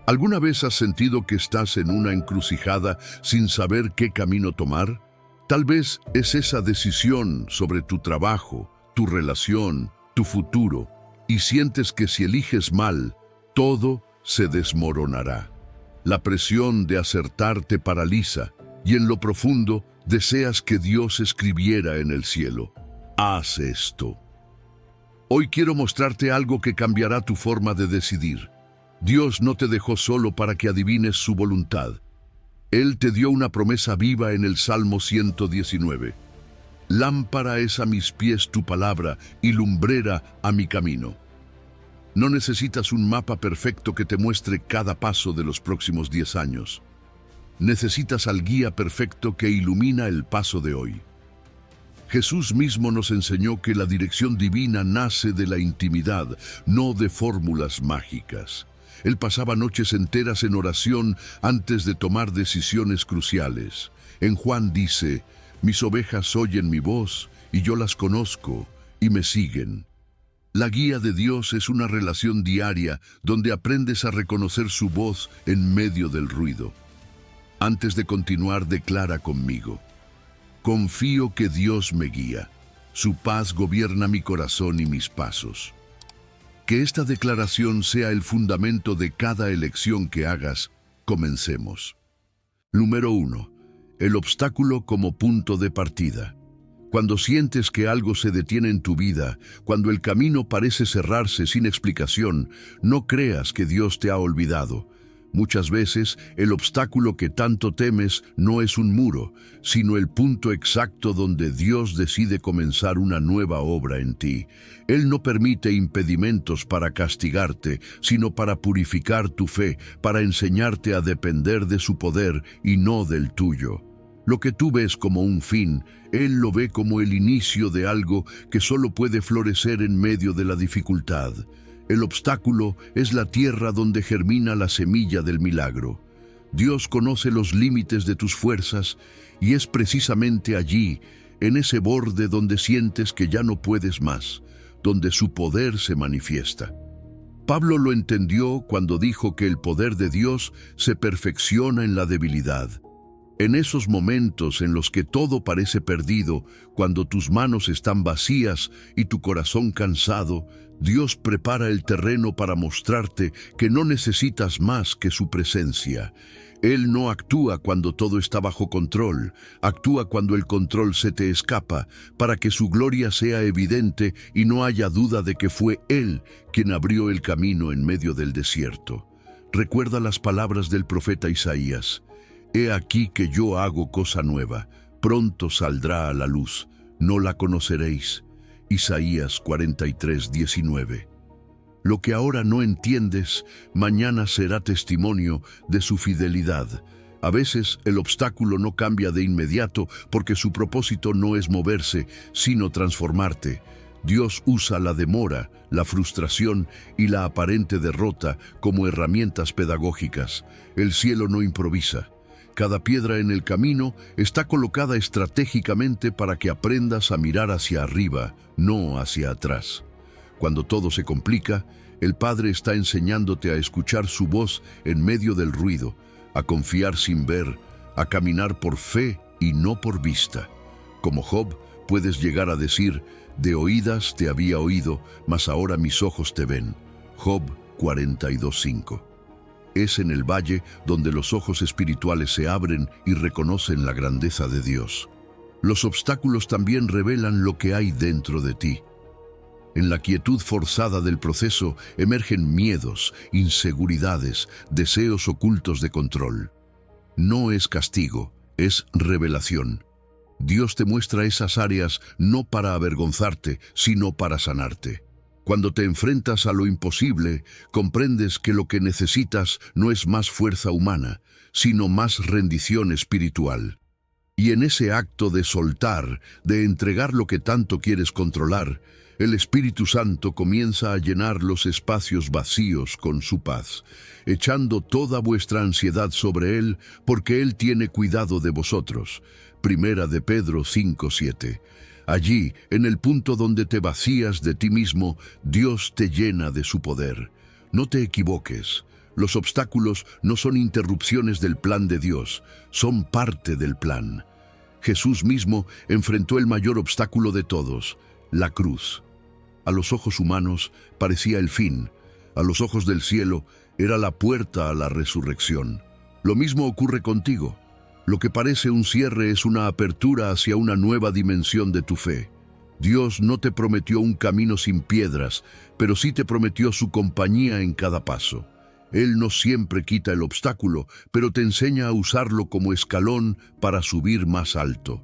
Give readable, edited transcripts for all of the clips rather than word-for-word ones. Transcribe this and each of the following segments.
¿Alguna vez has sentido que estás en una encrucijada sin saber qué camino tomar? Tal vez es esa decisión sobre tu trabajo, tu relación, tu futuro, y sientes que si eliges mal, todo se desmoronará. La presión de acertar te paraliza, y en lo profundo deseas que Dios escribiera en el cielo: haz esto. Hoy quiero mostrarte algo que cambiará tu forma de decidir. Dios no te dejó solo para que adivines su voluntad. Él te dio una promesa viva en el Salmo 119. Lámpara es a mis pies tu palabra y lumbrera a mi camino. No necesitas un mapa perfecto que te muestre cada paso de los próximos 10 años. Necesitas al guía perfecto que ilumina el paso de hoy. Jesús mismo nos enseñó que la dirección divina nace de la intimidad, no de fórmulas mágicas. Él pasaba noches enteras en oración antes de tomar decisiones cruciales. En Juan dice: mis ovejas oyen mi voz, y yo las conozco, y me siguen. La guía de Dios es una relación diaria donde aprendes a reconocer su voz en medio del ruido. Antes de continuar, declara conmigo: confío que Dios me guía. Su paz gobierna mi corazón y mis pasos. Que esta declaración sea el fundamento de cada elección que hagas. Comencemos. Número 1. El obstáculo como punto de partida. Cuando sientes que algo se detiene en tu vida, cuando el camino parece cerrarse sin explicación, no creas que Dios te ha olvidado. Muchas veces, el obstáculo que tanto temes no es un muro, sino el punto exacto donde Dios decide comenzar una nueva obra en ti. Él no permite impedimentos para castigarte, sino para purificar tu fe, para enseñarte a depender de su poder y no del tuyo. Lo que tú ves como un fin, Él lo ve como el inicio de algo que solo puede florecer en medio de la dificultad. El obstáculo es la tierra donde germina la semilla del milagro. Dios conoce los límites de tus fuerzas y es precisamente allí, en ese borde donde sientes que ya no puedes más, donde su poder se manifiesta. Pablo lo entendió cuando dijo que el poder de Dios se perfecciona en la debilidad. En esos momentos en los que todo parece perdido, cuando tus manos están vacías y tu corazón cansado, Dios prepara el terreno para mostrarte que no necesitas más que su presencia. Él no actúa cuando todo está bajo control, actúa cuando el control se te escapa, para que su gloria sea evidente y no haya duda de que fue Él quien abrió el camino en medio del desierto. Recuerda las palabras del profeta Isaías: he aquí que yo hago cosa nueva, pronto saldrá a la luz, no la conoceréis. Isaías 43:19. Lo que ahora no entiendes, mañana será testimonio de su fidelidad. A veces el obstáculo no cambia de inmediato porque su propósito no es moverse, sino transformarte. Dios usa la demora, la frustración y la aparente derrota como herramientas pedagógicas. El cielo no improvisa. Cada piedra en el camino está colocada estratégicamente para que aprendas a mirar hacia arriba, no hacia atrás. Cuando todo se complica, el Padre está enseñándote a escuchar su voz en medio del ruido, a confiar sin ver, a caminar por fe y no por vista. Como Job, puedes llegar a decir: de oídas te había oído, mas ahora mis ojos te ven. Job 42:5. Es en el valle donde los ojos espirituales se abren y reconocen la grandeza de Dios. Los obstáculos también revelan lo que hay dentro de ti. En la quietud forzada del proceso emergen miedos, inseguridades, deseos ocultos de control. No es castigo, es revelación. Dios te muestra esas áreas no para avergonzarte, sino para sanarte. Cuando te enfrentas a lo imposible, comprendes que lo que necesitas no es más fuerza humana, sino más rendición espiritual. Y en ese acto de soltar, de entregar lo que tanto quieres controlar, el Espíritu Santo comienza a llenar los espacios vacíos con su paz, echando toda vuestra ansiedad sobre Él, porque Él tiene cuidado de vosotros. Primera de Pedro 5:7. Allí, en el punto donde te vacías de ti mismo, Dios te llena de su poder. No te equivoques. Los obstáculos no son interrupciones del plan de Dios, son parte del plan. Jesús mismo enfrentó el mayor obstáculo de todos, la cruz. A los ojos humanos parecía el fin, a los ojos del cielo era la puerta a la resurrección. Lo mismo ocurre contigo. Lo que parece un cierre es una apertura hacia una nueva dimensión de tu fe. Dios no te prometió un camino sin piedras, pero sí te prometió su compañía en cada paso. Él no siempre quita el obstáculo, pero te enseña a usarlo como escalón para subir más alto.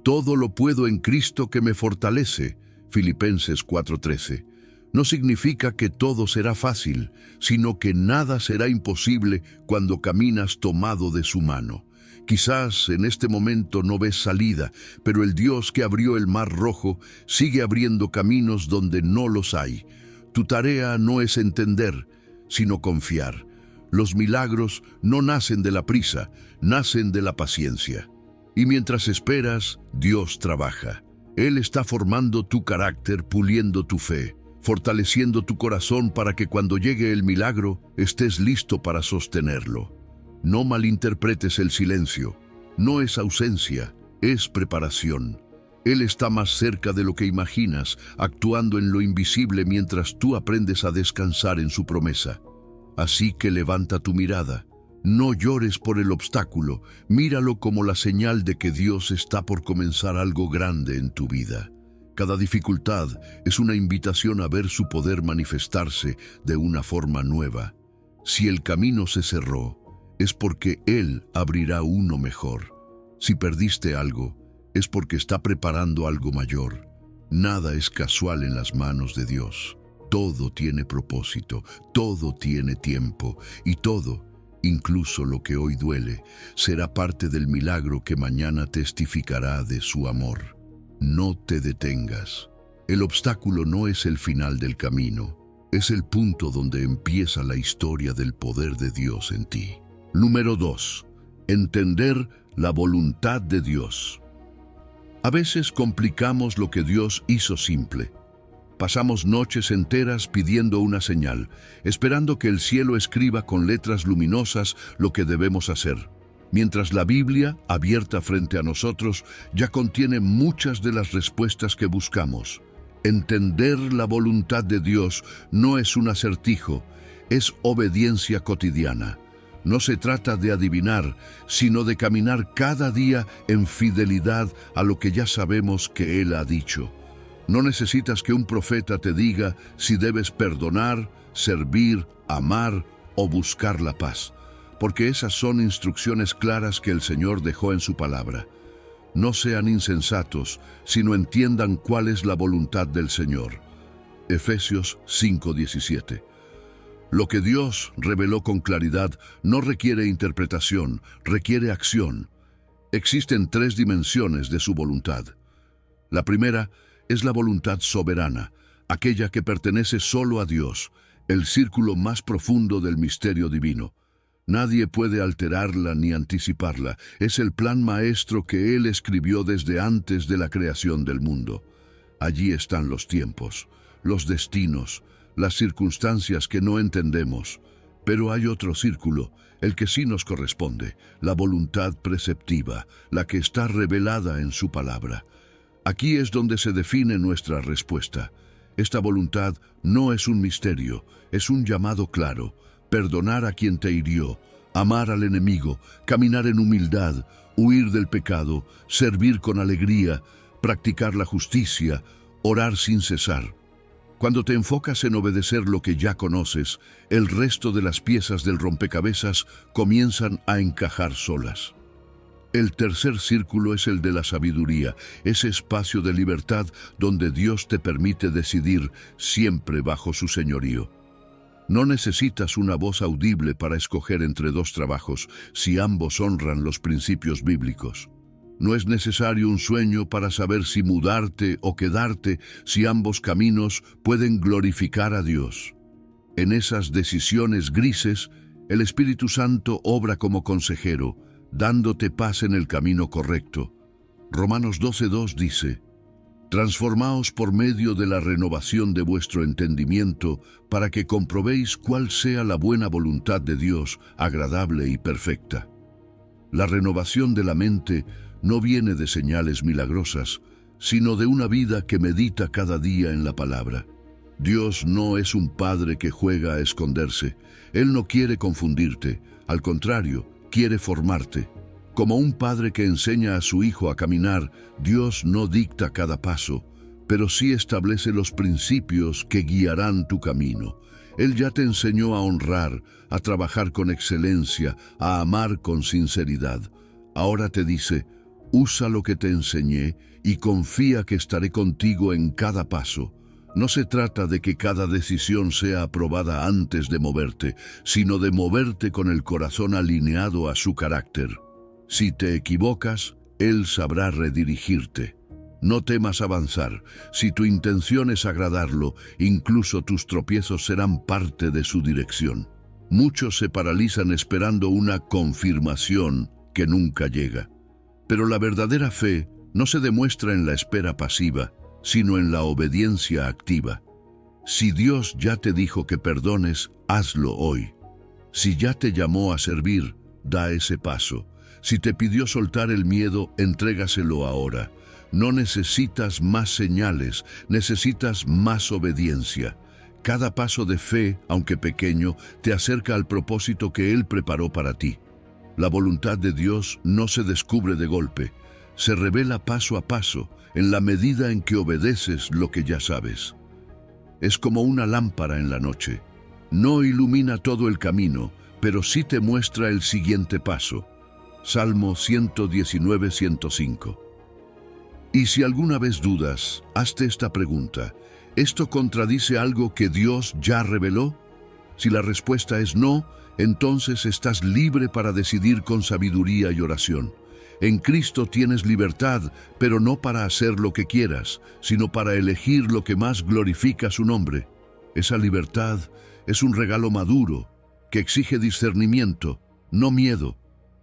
Todo lo puedo en Cristo que me fortalece, Filipenses 4:13. No significa que todo será fácil, sino que nada será imposible cuando caminas tomado de su mano. Quizás en este momento no ves salida, pero el Dios que abrió el Mar Rojo sigue abriendo caminos donde no los hay. Tu tarea no es entender, sino confiar. Los milagros no nacen de la prisa, nacen de la paciencia. Y mientras esperas, Dios trabaja. Él está formando tu carácter, puliendo tu fe, fortaleciendo tu corazón para que cuando llegue el milagro estés listo para sostenerlo. No malinterpretes el silencio. No es ausencia, es preparación. Él está más cerca de lo que imaginas, actuando en lo invisible mientras tú aprendes a descansar en su promesa. Así que levanta tu mirada. No llores por el obstáculo, míralo como la señal de que Dios está por comenzar algo grande en tu vida. Cada dificultad es una invitación a ver su poder manifestarse de una forma nueva. Si el camino se cerró, es porque Él abrirá uno mejor. Si perdiste algo, es porque está preparando algo mayor. Nada es casual en las manos de Dios. Todo tiene propósito, todo tiene tiempo, y todo, incluso lo que hoy duele, será parte del milagro que mañana testificará de su amor. No te detengas. El obstáculo no es el final del camino, es el punto donde empieza la historia del poder de Dios en ti. Número 2. Entender la voluntad de Dios. A veces complicamos lo que Dios hizo simple. Pasamos noches enteras pidiendo una señal, esperando que el cielo escriba con letras luminosas lo que debemos hacer, mientras la Biblia, abierta frente a nosotros, ya contiene muchas de las respuestas que buscamos. Entender la voluntad de Dios no es un acertijo, es obediencia cotidiana. No se trata de adivinar, sino de caminar cada día en fidelidad a lo que ya sabemos que Él ha dicho. No necesitas que un profeta te diga si debes perdonar, servir, amar o buscar la paz, porque esas son instrucciones claras que el Señor dejó en su palabra. No sean insensatos, sino entiendan cuál es la voluntad del Señor. Efesios 5:17. Lo que Dios reveló con claridad no requiere interpretación, requiere acción. Existen 3 dimensiones de su voluntad. La primera es la voluntad soberana, aquella que pertenece solo a Dios, el círculo más profundo del misterio divino. Nadie puede alterarla ni anticiparla. Es el plan maestro que Él escribió desde antes de la creación del mundo. Allí están los tiempos, los destinos, las circunstancias que no entendemos. Pero hay otro círculo, el que sí nos corresponde, la voluntad preceptiva, la que está revelada en su palabra. Aquí es donde se define nuestra respuesta. Esta voluntad no es un misterio, es un llamado claro: perdonar a quien te hirió, amar al enemigo, caminar en humildad, huir del pecado, servir con alegría, practicar la justicia, orar sin cesar. Cuando te enfocas en obedecer lo que ya conoces, el resto de las piezas del rompecabezas comienzan a encajar solas. El tercer círculo es el de la sabiduría, ese espacio de libertad donde Dios te permite decidir siempre bajo su señorío. No necesitas una voz audible para escoger entre 2 trabajos si ambos honran los principios bíblicos. No es necesario un sueño para saber si mudarte o quedarte si ambos caminos pueden glorificar a Dios. En esas decisiones grises, el Espíritu Santo obra como consejero, dándote paz en el camino correcto. Romanos 12:2 dice: Transformaos por medio de la renovación de vuestro entendimiento, para que comprobéis cuál sea la buena voluntad de Dios, agradable y perfecta. La renovación de la mente no viene de señales milagrosas, sino de una vida que medita cada día en la palabra. Dios no es un padre que juega a esconderse. Él no quiere confundirte, al contrario, quiere formarte. Como un padre que enseña a su hijo a caminar, Dios no dicta cada paso, pero sí establece los principios que guiarán tu camino. Él ya te enseñó a honrar, a trabajar con excelencia, a amar con sinceridad. Ahora te dice, usa lo que te enseñé y confía que estaré contigo en cada paso. No se trata de que cada decisión sea aprobada antes de moverte, sino de moverte con el corazón alineado a su carácter. Si te equivocas, Él sabrá redirigirte. No temas avanzar. Si tu intención es agradarlo, incluso tus tropiezos serán parte de su dirección. Muchos se paralizan esperando una confirmación que nunca llega. Pero la verdadera fe no se demuestra en la espera pasiva, sino en la obediencia activa. Si Dios ya te dijo que perdones, hazlo hoy. Si ya te llamó a servir, da ese paso. Si te pidió soltar el miedo, entrégaselo ahora. No necesitas más señales, necesitas más obediencia. Cada paso de fe, aunque pequeño, te acerca al propósito que Él preparó para ti. La voluntad de Dios no se descubre de golpe, se revela paso a paso, en la medida en que obedeces lo que ya sabes. Es como una lámpara en la noche. No ilumina todo el camino, pero sí te muestra el siguiente paso. Salmo 119, 105. Y si alguna vez dudas, hazte esta pregunta. ¿Esto contradice algo que Dios ya reveló? Si la respuesta es no, entonces estás libre para decidir con sabiduría y oración. En Cristo tienes libertad, pero no para hacer lo que quieras, sino para elegir lo que más glorifica su nombre. Esa libertad es un regalo maduro, que exige discernimiento, no miedo.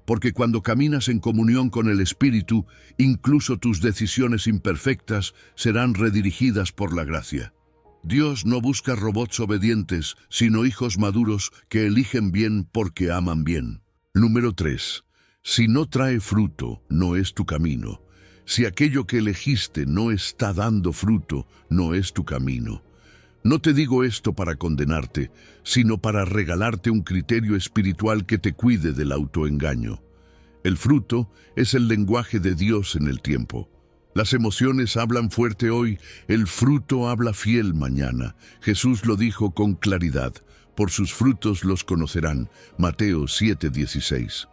Porque cuando caminas en comunión con el Espíritu, incluso tus decisiones imperfectas serán redirigidas por la gracia. Dios no busca robots obedientes, sino hijos maduros que eligen bien porque aman bien. Número 3. Si no trae fruto, no es tu camino. Si aquello que elegiste no está dando fruto, no es tu camino. No te digo esto para condenarte, sino para regalarte un criterio espiritual que te cuide del autoengaño. El fruto es el lenguaje de Dios en el tiempo. Las emociones hablan fuerte hoy, el fruto habla fiel mañana. Jesús lo dijo con claridad, por sus frutos los conocerán. Mateo 7:16.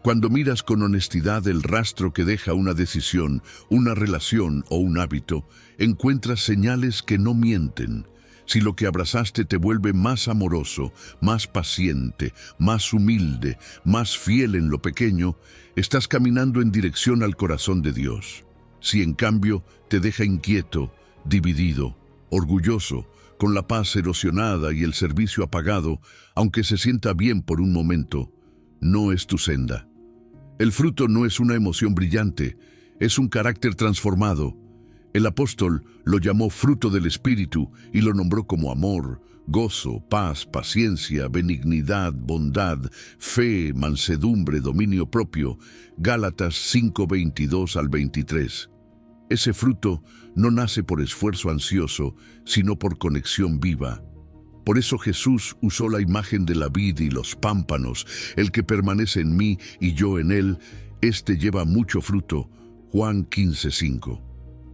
Cuando miras con honestidad el rastro que deja una decisión, una relación o un hábito, encuentras señales que no mienten. Si lo que abrazaste te vuelve más amoroso, más paciente, más humilde, más fiel en lo pequeño, estás caminando en dirección al corazón de Dios. Si en cambio te deja inquieto, dividido, orgulloso, con la paz erosionada y el servicio apagado, aunque se sienta bien por un momento, no es tu senda. El fruto no es una emoción brillante, es un carácter transformado. El apóstol lo llamó fruto del Espíritu y lo nombró como amor, gozo, paz, paciencia, benignidad, bondad, fe, mansedumbre, dominio propio. Gálatas 5:22 al 23. Ese fruto no nace por esfuerzo ansioso, sino por conexión viva. Por eso Jesús usó la imagen de la vid y los pámpanos. El que permanece en mí y yo en él, éste lleva mucho fruto. Juan 15:5.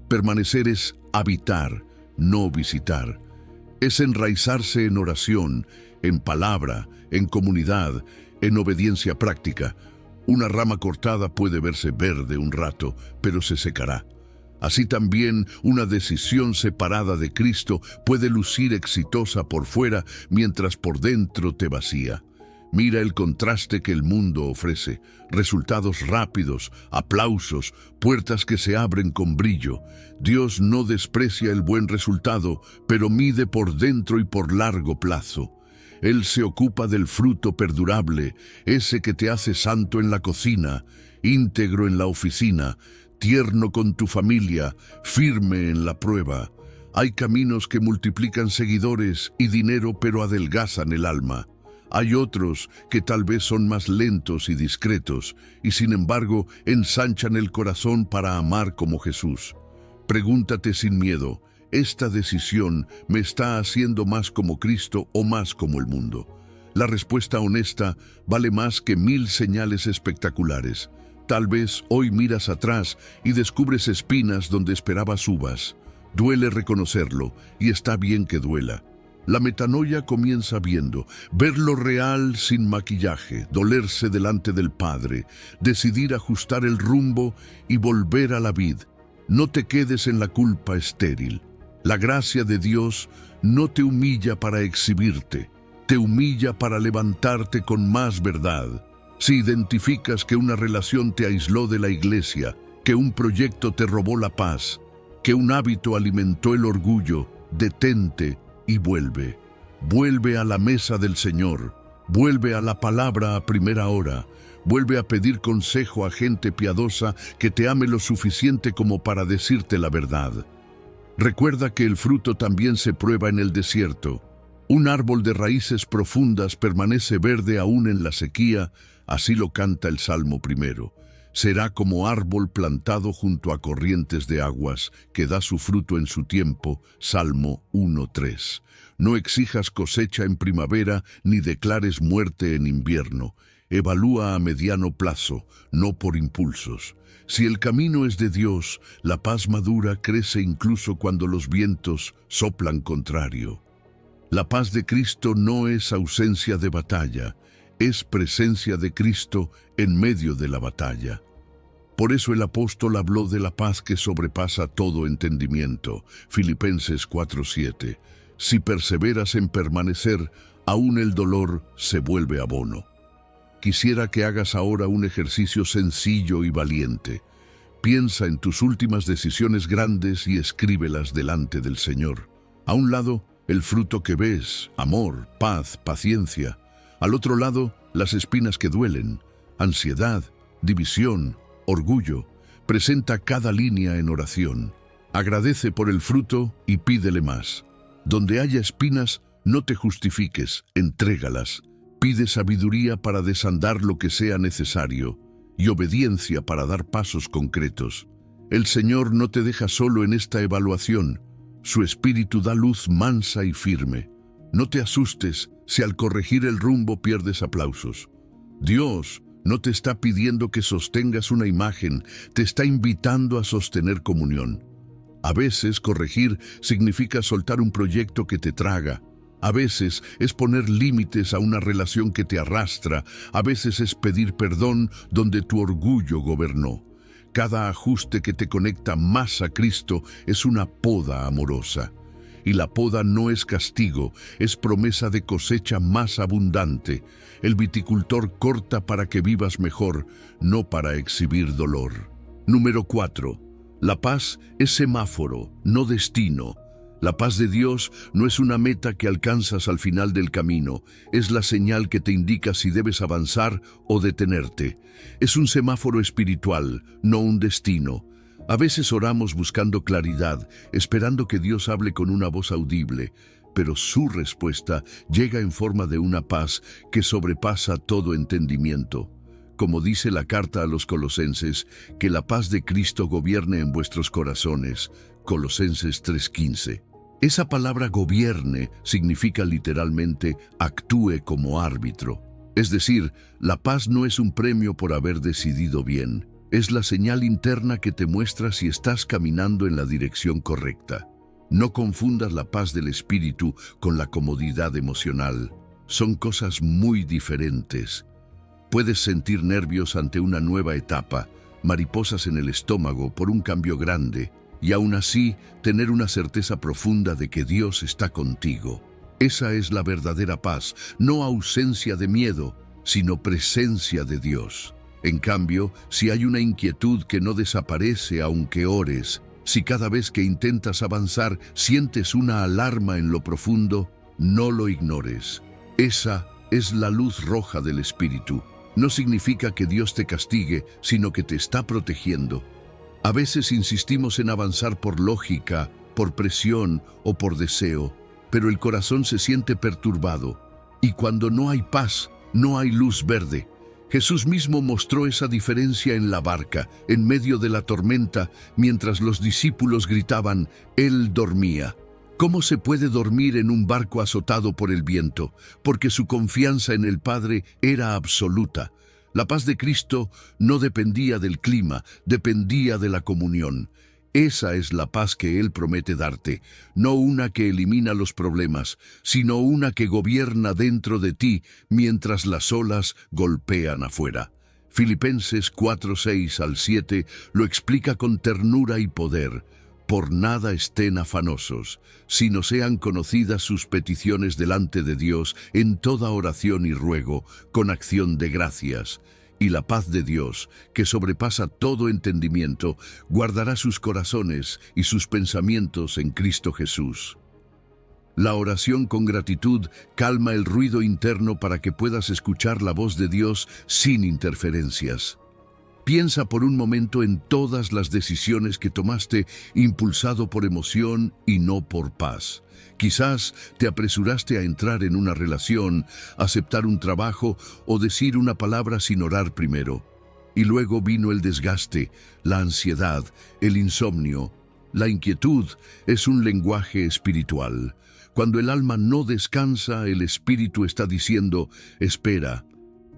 Permanecer es habitar, no visitar. Es enraizarse en oración, en palabra, en comunidad, en obediencia práctica. Una rama cortada puede verse verde un rato, pero se secará. Así también una decisión separada de Cristo puede lucir exitosa por fuera mientras por dentro te vacía. Mira el contraste que el mundo ofrece, resultados rápidos, aplausos, puertas que se abren con brillo. Dios no desprecia el buen resultado, pero mide por dentro y por largo plazo. Él se ocupa del fruto perdurable, ese que te hace santo en la cocina, íntegro en la oficina, tierno con tu familia, firme en la prueba. Hay caminos que multiplican seguidores y dinero pero adelgazan el alma. Hay otros que tal vez son más lentos y discretos y sin embargo ensanchan el corazón para amar como Jesús. Pregúntate sin miedo, ¿esta decisión me está haciendo más como Cristo o más como el mundo? La respuesta honesta vale más que 1000 señales espectaculares. Tal vez hoy miras atrás y descubres espinas donde esperabas uvas. Duele reconocerlo y está bien que duela. La metanoia comienza viendo, ver lo real sin maquillaje, dolerse delante del Padre, decidir ajustar el rumbo y volver a la vid. No te quedes en la culpa estéril. La gracia de Dios no te humilla para exhibirte, te humilla para levantarte con más verdad. Si identificas que una relación te aisló de la iglesia, que un proyecto te robó la paz, que un hábito alimentó el orgullo, detente y vuelve. Vuelve a la mesa del Señor, vuelve a la palabra a primera hora, vuelve a pedir consejo a gente piadosa que te ame lo suficiente como para decirte la verdad. Recuerda que el fruto también se prueba en el desierto. Un árbol de raíces profundas permanece verde aún en la sequía, así lo canta el Salmo 1. Será como árbol plantado junto a corrientes de aguas, que da su fruto en su tiempo. Salmo 1:3. No exijas cosecha en primavera, ni declares muerte en invierno. Evalúa a mediano plazo, no por impulsos. Si el camino es de Dios, la paz madura crece incluso cuando los vientos soplan contrario. La paz de Cristo no es ausencia de batalla, es presencia de Cristo en medio de la batalla. Por eso el apóstol habló de la paz que sobrepasa todo entendimiento. Filipenses 4:7. Si perseveras en permanecer, aún el dolor se vuelve abono. Quisiera que hagas ahora un ejercicio sencillo y valiente. Piensa en tus últimas decisiones grandes y escríbelas delante del Señor. A un lado, el fruto que ves, amor, paz, paciencia. Al otro lado, las espinas que duelen, ansiedad, división, orgullo. Presenta cada línea en oración. Agradece por el fruto y pídele más. Donde haya espinas, no te justifiques, entrégalas. Pide sabiduría para desandar lo que sea necesario y obediencia para dar pasos concretos. El Señor no te deja solo en esta evaluación. Su espíritu da luz mansa y firme. No te asustes si al corregir el rumbo pierdes aplausos. Dios no te está pidiendo que sostengas una imagen, te está invitando a sostener comunión. A veces corregir significa soltar un proyecto que te traga. A veces es poner límites a una relación que te arrastra. A veces es pedir perdón donde tu orgullo gobernó. Cada ajuste que te conecta más a Cristo es una poda amorosa. Y la poda no es castigo, es promesa de cosecha más abundante. El viticultor corta para que vivas mejor, no para exhibir dolor. Número 4. La paz es semáforo, no destino. La paz de Dios no es una meta que alcanzas al final del camino, es la señal que te indica si debes avanzar o detenerte. Es un semáforo espiritual, no un destino. A veces oramos buscando claridad, esperando que Dios hable con una voz audible, pero su respuesta llega en forma de una paz que sobrepasa todo entendimiento. Como dice la carta a los Colosenses, que la paz de Cristo gobierne en vuestros corazones. Colosenses 3:15. Esa palabra gobierne significa literalmente actúe como árbitro. Es decir, la paz no es un premio por haber decidido bien. Es la señal interna que te muestra si estás caminando en la dirección correcta. No confundas la paz del espíritu con la comodidad emocional. Son cosas muy diferentes. Puedes sentir nervios ante una nueva etapa, mariposas en el estómago por un cambio grande, y aún así tener una certeza profunda de que Dios está contigo. Esa es la verdadera paz, no ausencia de miedo, sino presencia de Dios. En cambio, si hay una inquietud que no desaparece aunque ores, si cada vez que intentas avanzar sientes una alarma en lo profundo, no lo ignores. Esa es la luz roja del Espíritu. No significa que Dios te castigue, sino que te está protegiendo. A veces insistimos en avanzar por lógica, por presión o por deseo, pero el corazón se siente perturbado. Y cuando no hay paz, no hay luz verde. Jesús mismo mostró esa diferencia en la barca, en medio de la tormenta, mientras los discípulos gritaban, Él dormía. ¿Cómo se puede dormir en un barco azotado por el viento? Porque su confianza en el Padre era absoluta. La paz de Cristo no dependía del clima, dependía de la comunión. Esa es la paz que Él promete darte, no una que elimina los problemas, sino una que gobierna dentro de ti mientras las olas golpean afuera. Filipenses 4:6-7 lo explica con ternura y poder. Por nada estén afanosos, sino sean conocidas sus peticiones delante de Dios en toda oración y ruego, con acción de gracias. Y la paz de Dios, que sobrepasa todo entendimiento, guardará sus corazones y sus pensamientos en Cristo Jesús. La oración con gratitud calma el ruido interno para que puedas escuchar la voz de Dios sin interferencias. Piensa por un momento en todas las decisiones que tomaste impulsado por emoción y no por paz. Quizás te apresuraste a entrar en una relación, aceptar un trabajo o decir una palabra sin orar primero. Y luego vino el desgaste, la ansiedad, el insomnio. La inquietud es un lenguaje espiritual. Cuando el alma no descansa, el espíritu está diciendo, espera.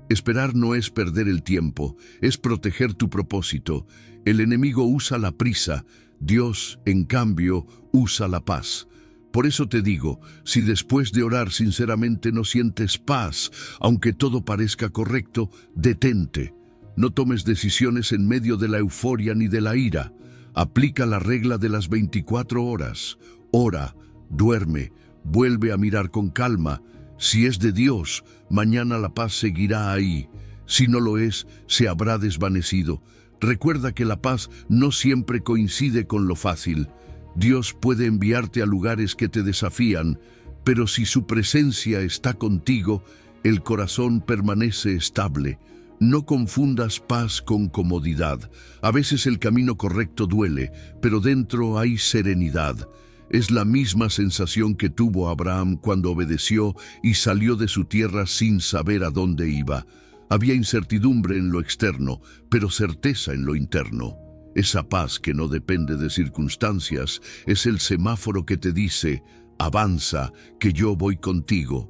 Esperar no es perder el tiempo, es proteger tu propósito. El enemigo usa la prisa, Dios, en cambio, usa la paz. Por eso te digo, si después de orar sinceramente no sientes paz, aunque todo parezca correcto, detente. No tomes decisiones en medio de la euforia ni de la ira. Aplica la regla de las 24 horas. Ora, duerme, vuelve a mirar con calma. Si es de Dios, mañana la paz seguirá ahí. Si no lo es, se habrá desvanecido. Recuerda que la paz no siempre coincide con lo fácil. Dios puede enviarte a lugares que te desafían, pero si su presencia está contigo, el corazón permanece estable. No confundas paz con comodidad. A veces el camino correcto duele, pero dentro hay serenidad. Es la misma sensación que tuvo Abraham cuando obedeció y salió de su tierra sin saber a dónde iba. Había incertidumbre en lo externo, pero certeza en lo interno. Esa paz que no depende de circunstancias es el semáforo que te dice, avanza, que yo voy contigo.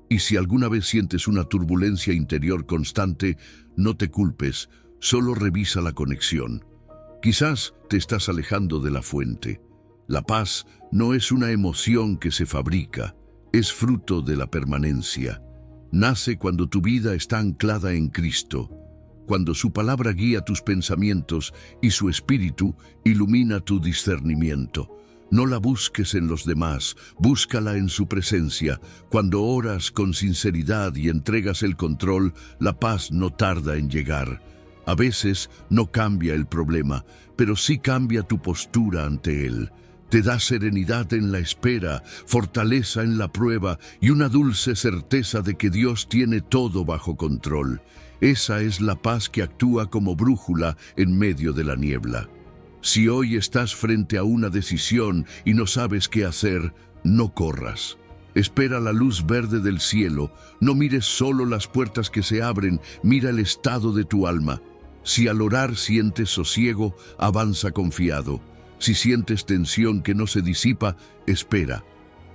Y si alguna vez sientes una turbulencia interior constante, no te culpes, solo revisa la conexión. Quizás te estás alejando de la fuente. La paz no es una emoción que se fabrica, es fruto de la permanencia. Nace cuando tu vida está anclada en Cristo, cuando su palabra guía tus pensamientos y su espíritu ilumina tu discernimiento. No la busques en los demás, búscala en su presencia. Cuando oras con sinceridad y entregas el control, la paz no tarda en llegar. A veces no cambia el problema, pero sí cambia tu postura ante él. Te da serenidad en la espera, fortaleza en la prueba y una dulce certeza de que Dios tiene todo bajo control. Esa es la paz que actúa como brújula en medio de la niebla. Si hoy estás frente a una decisión y no sabes qué hacer, no corras. Espera la luz verde del cielo. No mires solo las puertas que se abren, mira el estado de tu alma. Si al orar sientes sosiego, avanza confiado. Si sientes tensión que no se disipa, espera.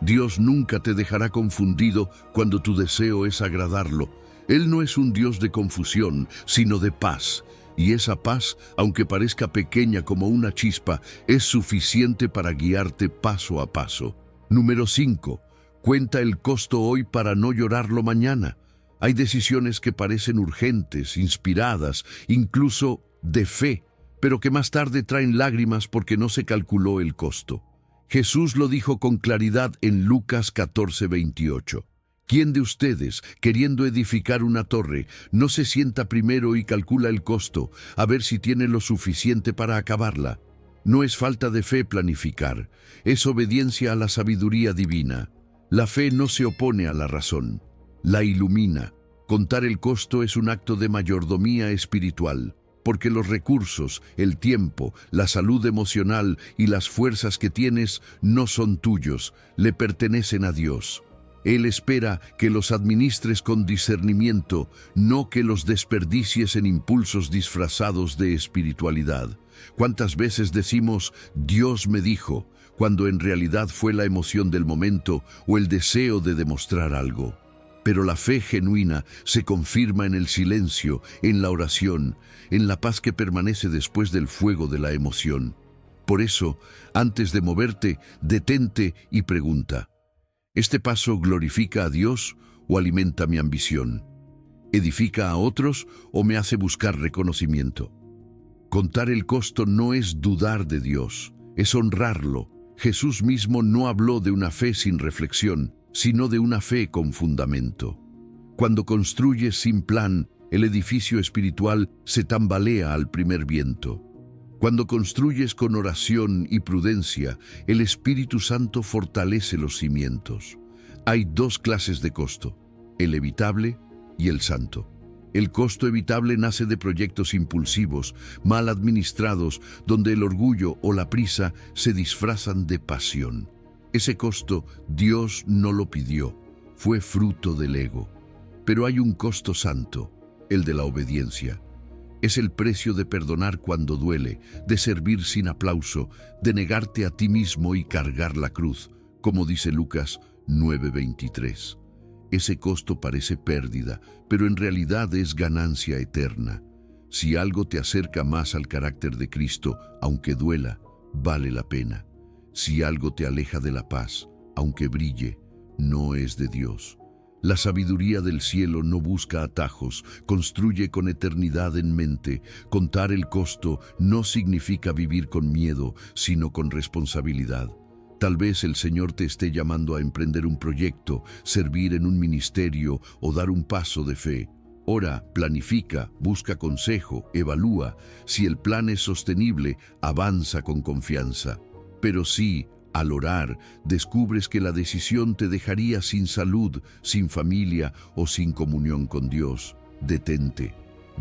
Dios nunca te dejará confundido cuando tu deseo es agradarlo. Él no es un Dios de confusión, sino de paz. Y esa paz, aunque parezca pequeña como una chispa, es suficiente para guiarte paso a paso. Número 5. Cuenta el costo hoy para no llorarlo mañana. Hay decisiones que parecen urgentes, inspiradas, incluso de fe, pero que más tarde traen lágrimas porque no se calculó el costo. Jesús lo dijo con claridad en Lucas 14:28. ¿Quién de ustedes, queriendo edificar una torre, no se sienta primero y calcula el costo, a ver si tiene lo suficiente para acabarla? No es falta de fe planificar, es obediencia a la sabiduría divina. La fe no se opone a la razón, la ilumina. Contar el costo es un acto de mayordomía espiritual. porque los recursos, el tiempo, la salud emocional y las fuerzas que tienes no son tuyos, le pertenecen a Dios. Él espera que los administres con discernimiento, no que los desperdicies en impulsos disfrazados de espiritualidad. ¿Cuántas veces decimos, Dios me dijo, cuando en realidad fue la emoción del momento o el deseo de demostrar algo? Pero la fe genuina se confirma en el silencio, en la oración, en la paz que permanece después del fuego de la emoción. Por eso, antes de moverte, detente y pregunta, ¿este paso glorifica a Dios o alimenta mi ambición? ¿Edifica a otros o me hace buscar reconocimiento? Contar el costo no es dudar de Dios, es honrarlo. Jesús mismo no habló de una fe sin reflexión, sino de una fe con fundamento. Cuando construyes sin plan, el edificio espiritual se tambalea al primer viento. Cuando construyes con oración y prudencia, el Espíritu Santo fortalece los cimientos. Hay dos clases de costo, el evitable y el santo. El costo evitable nace de proyectos impulsivos, mal administrados, donde el orgullo o la prisa se disfrazan de pasión. Ese costo Dios no lo pidió, fue fruto del ego. Pero hay un costo santo, el de la obediencia. Es el precio de perdonar cuando duele, de servir sin aplauso, de negarte a ti mismo y cargar la cruz, como dice Lucas 9:23. Ese costo parece pérdida, pero en realidad es ganancia eterna. Si algo te acerca más al carácter de Cristo, aunque duela, vale la pena. Si algo te aleja de la paz, aunque brille, no es de Dios. La sabiduría del cielo no busca atajos, construye con eternidad en mente. Contar el costo no significa vivir con miedo, sino con responsabilidad. Tal vez el Señor te esté llamando a emprender un proyecto, servir en un ministerio o dar un paso de fe. Ora, planifica, busca consejo, evalúa. Si el plan es sostenible, avanza con confianza. Pero si, al orar, descubres que la decisión te dejaría sin salud, sin familia o sin comunión con Dios, detente.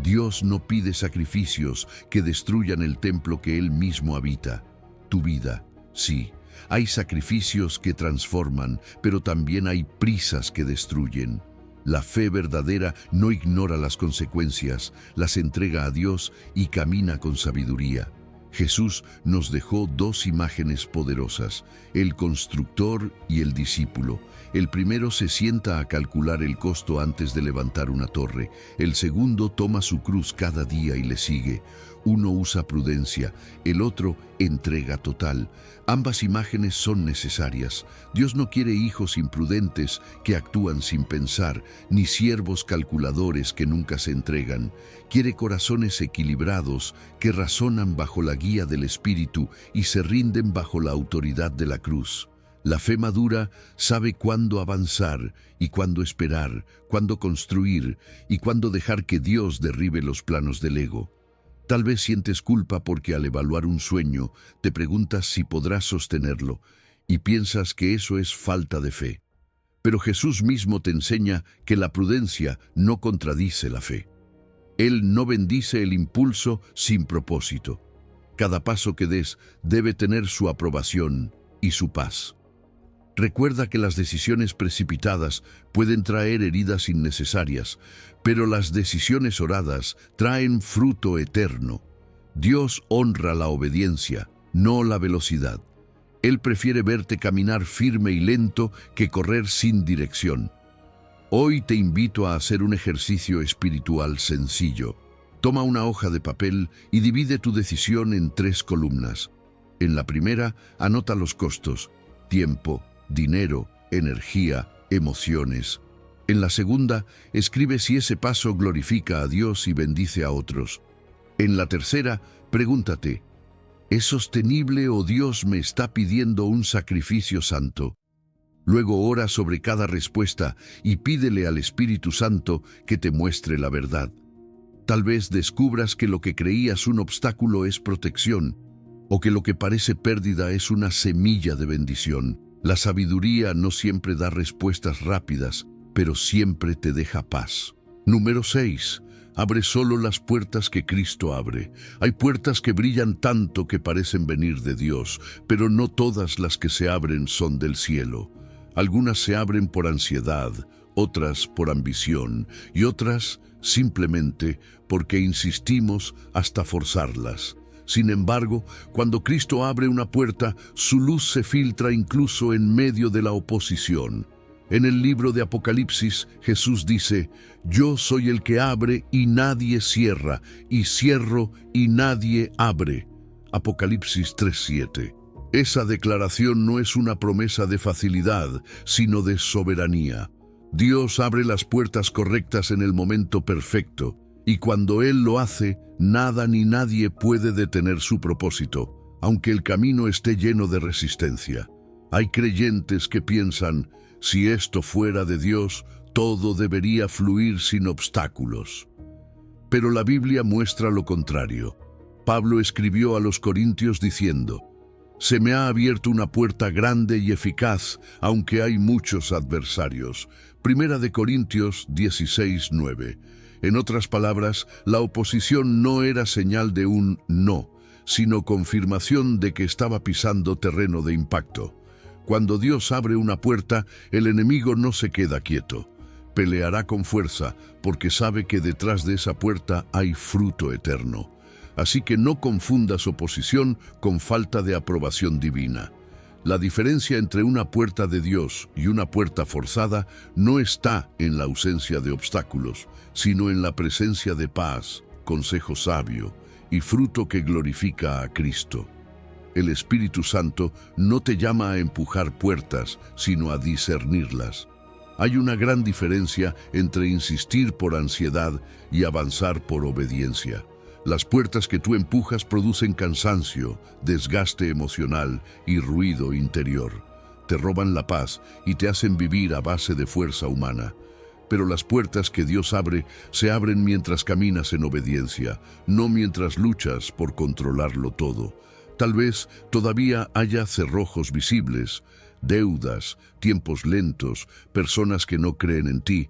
Dios no pide sacrificios que destruyan el templo que Él mismo habita. Tu vida, sí. Hay sacrificios que transforman, pero también hay prisas que destruyen. La fe verdadera no ignora las consecuencias, las entrega a Dios y camina con sabiduría. Jesús nos dejó dos imágenes poderosas, el constructor y el discípulo. El primero se sienta a calcular el costo antes de levantar una torre. El segundo toma su cruz cada día y le sigue. Uno usa prudencia, el otro entrega total. Ambas imágenes son necesarias. Dios no quiere hijos imprudentes que actúan sin pensar, ni siervos calculadores que nunca se entregan. Quiere corazones equilibrados que razonan bajo la guía del Espíritu y se rinden bajo la autoridad de la cruz. La fe madura sabe cuándo avanzar y cuándo esperar, cuándo construir y cuándo dejar que Dios derribe los planos del ego. Tal vez sientes culpa porque al evaluar un sueño te preguntas si podrás sostenerlo y piensas que eso es falta de fe. Pero Jesús mismo te enseña que la prudencia no contradice la fe. Él no bendice el impulso sin propósito. Cada paso que des debe tener su aprobación y su paz. Recuerda que las decisiones precipitadas pueden traer heridas innecesarias, pero las decisiones oradas traen fruto eterno. Dios honra la obediencia, no la velocidad. Él prefiere verte caminar firme y lento que correr sin dirección. Hoy te invito a hacer un ejercicio espiritual sencillo. Toma una hoja de papel y divide tu decisión en 3 columnas. En la primera, anota los costos: tiempo, dinero, energía, emociones. En la segunda, escribe si ese paso glorifica a Dios y bendice a otros. En la tercera, pregúntate, ¿es sostenible o Dios me está pidiendo un sacrificio santo? Luego ora sobre cada respuesta y pídele al Espíritu Santo que te muestre la verdad. Tal vez descubras que lo que creías un obstáculo es protección, o que lo que parece pérdida es una semilla de bendición. La sabiduría no siempre da respuestas rápidas, pero siempre te deja paz. Número 6. abre solo las puertas que Cristo abre. Hay puertas que brillan tanto que parecen venir de Dios, pero no todas las que se abren son del cielo. Algunas se abren por ansiedad, otras por ambición y otras simplemente porque insistimos hasta forzarlas. Sin embargo, cuando Cristo abre una puerta, su luz se filtra incluso en medio de la oposición. En el libro de Apocalipsis, Jesús dice: «Yo soy el que abre y nadie cierra, y cierro y nadie abre». Apocalipsis 3:7. Esa declaración no es una promesa de facilidad, sino de soberanía. Dios abre las puertas correctas en el momento perfecto, y cuando Él lo hace, nada ni nadie puede detener su propósito, aunque el camino esté lleno de resistencia. Hay creyentes que piensan: si esto fuera de Dios, todo debería fluir sin obstáculos. Pero la Biblia muestra lo contrario. Pablo escribió a los Corintios diciendo: «Se me ha abierto una puerta grande y eficaz, aunque hay muchos adversarios». Primera de Corintios 16:9. En otras palabras, la oposición no era señal de un no, sino confirmación de que estaba pisando terreno de impacto. Cuando Dios abre una puerta, el enemigo no se queda quieto. Peleará con fuerza, porque sabe que detrás de esa puerta hay fruto eterno. Así que no confundas oposición con falta de aprobación divina. La diferencia entre una puerta de Dios y una puerta forzada no está en la ausencia de obstáculos, sino en la presencia de paz, consejo sabio y fruto que glorifica a Cristo. El Espíritu Santo no te llama a empujar puertas, sino a discernirlas. Hay una gran diferencia entre insistir por ansiedad y avanzar por obediencia. Las puertas que tú empujas producen cansancio, desgaste emocional y ruido interior. Te roban la paz y te hacen vivir a base de fuerza humana. Pero las puertas que Dios abre se abren mientras caminas en obediencia, no mientras luchas por controlarlo todo. Tal vez todavía haya cerrojos visibles, deudas, tiempos lentos, personas que no creen en ti,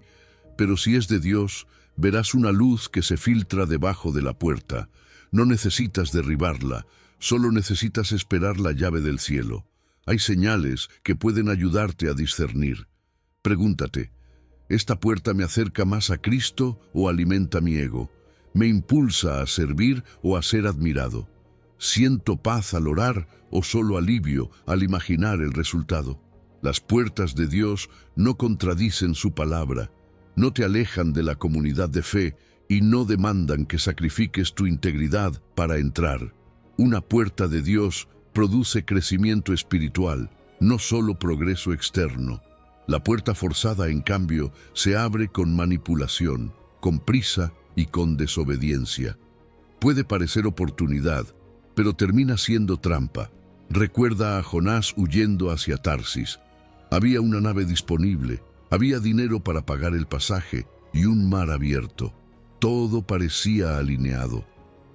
pero si es de Dios, verás una luz que se filtra debajo de la puerta. No necesitas derribarla, solo necesitas esperar la llave del cielo. Hay señales que pueden ayudarte a discernir. Pregúntate: ¿esta puerta me acerca más a Cristo o alimenta mi ego? ¿Me impulsa a servir o a ser admirado? ¿Siento paz al orar o solo alivio al imaginar el resultado? Las puertas de Dios no contradicen su palabra, no te alejan de la comunidad de fe y no demandan que sacrifiques tu integridad para entrar. Una puerta de Dios produce crecimiento espiritual, no solo progreso externo. La puerta forzada, en cambio, se abre con manipulación, con prisa y con desobediencia. Puede parecer oportunidad, pero termina siendo trampa. Recuerda a Jonás huyendo hacia Tarsis. Había una nave disponible, había dinero para pagar el pasaje y un mar abierto. Todo parecía alineado,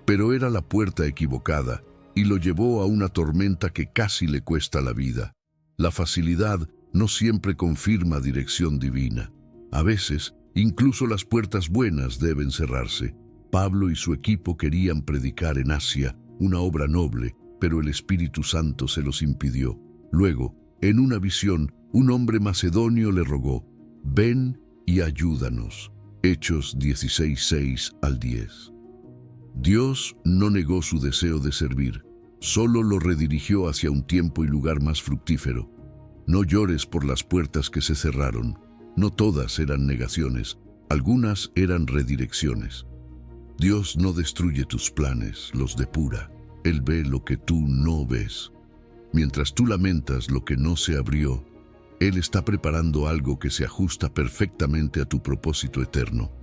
pero era la puerta equivocada y lo llevó a una tormenta que casi le cuesta la vida. La facilidad no siempre confirma dirección divina. A veces, incluso las puertas buenas deben cerrarse. Pablo y su equipo querían predicar en Asia, una obra noble, pero el Espíritu Santo se los impidió. Luego, en una visión, un hombre macedonio le rogó: «Ven y ayúdanos». Hechos 16:6-10. Dios no negó su deseo de servir, solo lo redirigió hacia un tiempo y lugar más fructífero. No llores por las puertas que se cerraron. No todas eran negaciones, algunas eran redirecciones. Dios no destruye tus planes, los depura. Él ve lo que tú no ves. Mientras tú lamentas lo que no se abrió, Él está preparando algo que se ajusta perfectamente a tu propósito eterno.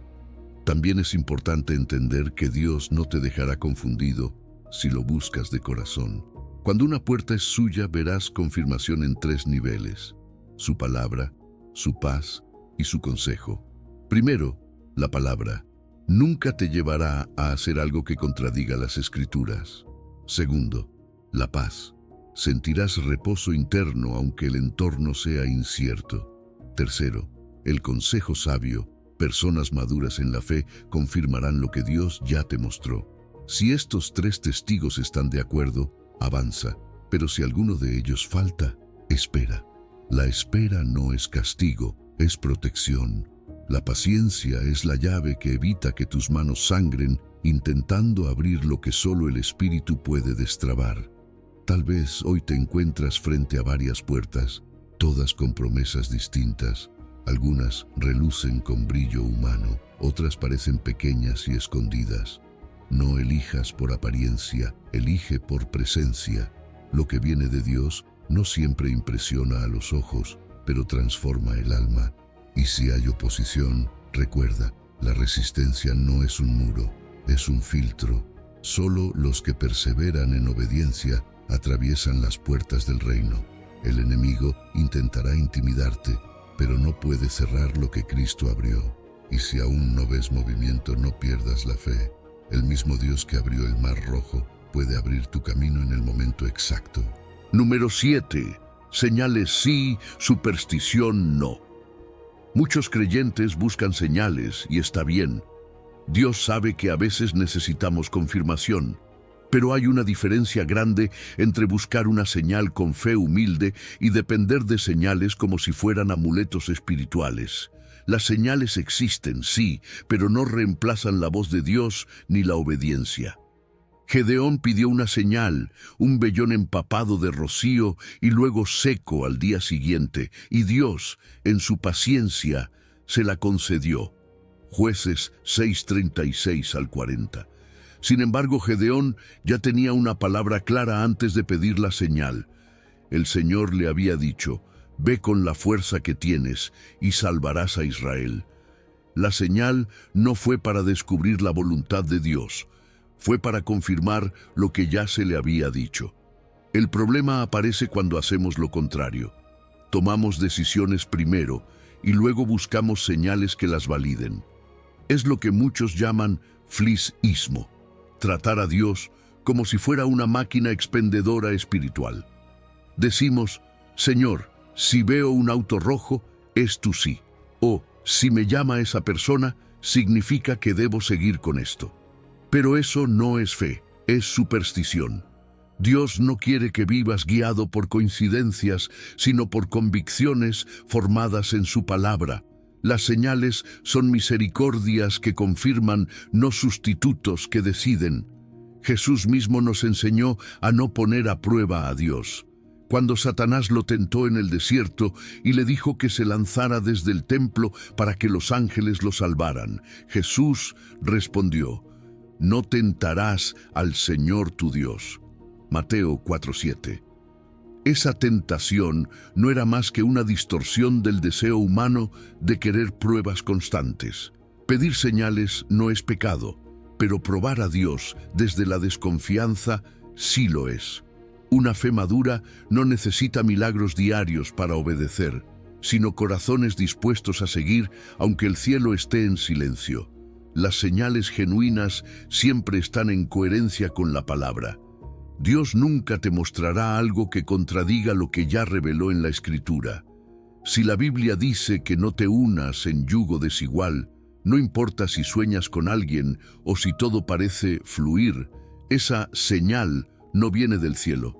También es importante entender que Dios no te dejará confundido si lo buscas de corazón. Cuando una puerta es suya, verás confirmación en 3 niveles: su palabra, su paz y su consejo. Primero, la palabra. Nunca te llevará a hacer algo que contradiga las Escrituras. Segundo, la paz. Sentirás reposo interno aunque el entorno sea incierto. Tercero, el consejo sabio. Personas maduras en la fe confirmarán lo que Dios ya te mostró. Si estos 3 testigos están de acuerdo, avanza, pero si alguno de ellos falta, espera. La espera no es castigo, es protección. La paciencia es la llave que evita que tus manos sangren intentando abrir lo que solo el Espíritu puede destrabar. Tal vez hoy te encuentras frente a varias puertas, todas con promesas distintas. Algunas relucen con brillo humano, otras parecen pequeñas y escondidas. No elijas por apariencia, elige por presencia. Lo que viene de Dios no siempre impresiona a los ojos, pero transforma el alma. Y si hay oposición, recuerda, la resistencia no es un muro, es un filtro. Solo los que perseveran en obediencia atraviesan las puertas del reino. El enemigo intentará intimidarte, pero no puede cerrar lo que Cristo abrió. Y si aún no ves movimiento, no pierdas la fe. El mismo Dios que abrió el Mar Rojo puede abrir tu camino en el momento exacto. Número 7. Señales sí, superstición no. Muchos creyentes buscan señales y está bien. Dios sabe que a veces necesitamos confirmación, pero hay una diferencia grande entre buscar una señal con fe humilde y depender de señales como si fueran amuletos espirituales. Las señales existen, sí, pero no reemplazan la voz de Dios ni la obediencia. Gedeón pidió una señal, un vellón empapado de rocío y luego seco al día siguiente, y Dios, en su paciencia, se la concedió. Jueces 6:36 al 40. Sin embargo, Gedeón ya tenía una palabra clara antes de pedir la señal. El Señor le había dicho: «Ve con la fuerza que tienes y salvarás a Israel». La señal no fue para descubrir la voluntad de Dios, fue para confirmar lo que ya se le había dicho. El problema aparece cuando hacemos lo contrario. Tomamos decisiones primero y luego buscamos señales que las validen. Es lo que muchos llaman fliesismo, tratar a Dios como si fuera una máquina expendedora espiritual. Decimos: «Señor, si veo un auto rojo, es tu sí». O, si me llama esa persona, significa que debo seguir con esto. Pero eso no es fe, es superstición. Dios no quiere que vivas guiado por coincidencias, sino por convicciones formadas en su palabra. Las señales son misericordias que confirman, no sustitutos que deciden. Jesús mismo nos enseñó a no poner a prueba a Dios. Cuando Satanás lo tentó en el desierto y le dijo que se lanzara desde el templo para que los ángeles lo salvaran, Jesús respondió: «No tentarás al Señor tu Dios». Mateo 4:7. Esa tentación no era más que una distorsión del deseo humano de querer pruebas constantes. Pedir señales no es pecado, pero probar a Dios desde la desconfianza sí lo es. Una fe madura no necesita milagros diarios para obedecer, sino corazones dispuestos a seguir aunque el cielo esté en silencio. Las señales genuinas siempre están en coherencia con la palabra. Dios nunca te mostrará algo que contradiga lo que ya reveló en la Escritura. Si la Biblia dice que no te unas en yugo desigual, no importa si sueñas con alguien o si todo parece fluir, esa señal no viene del cielo.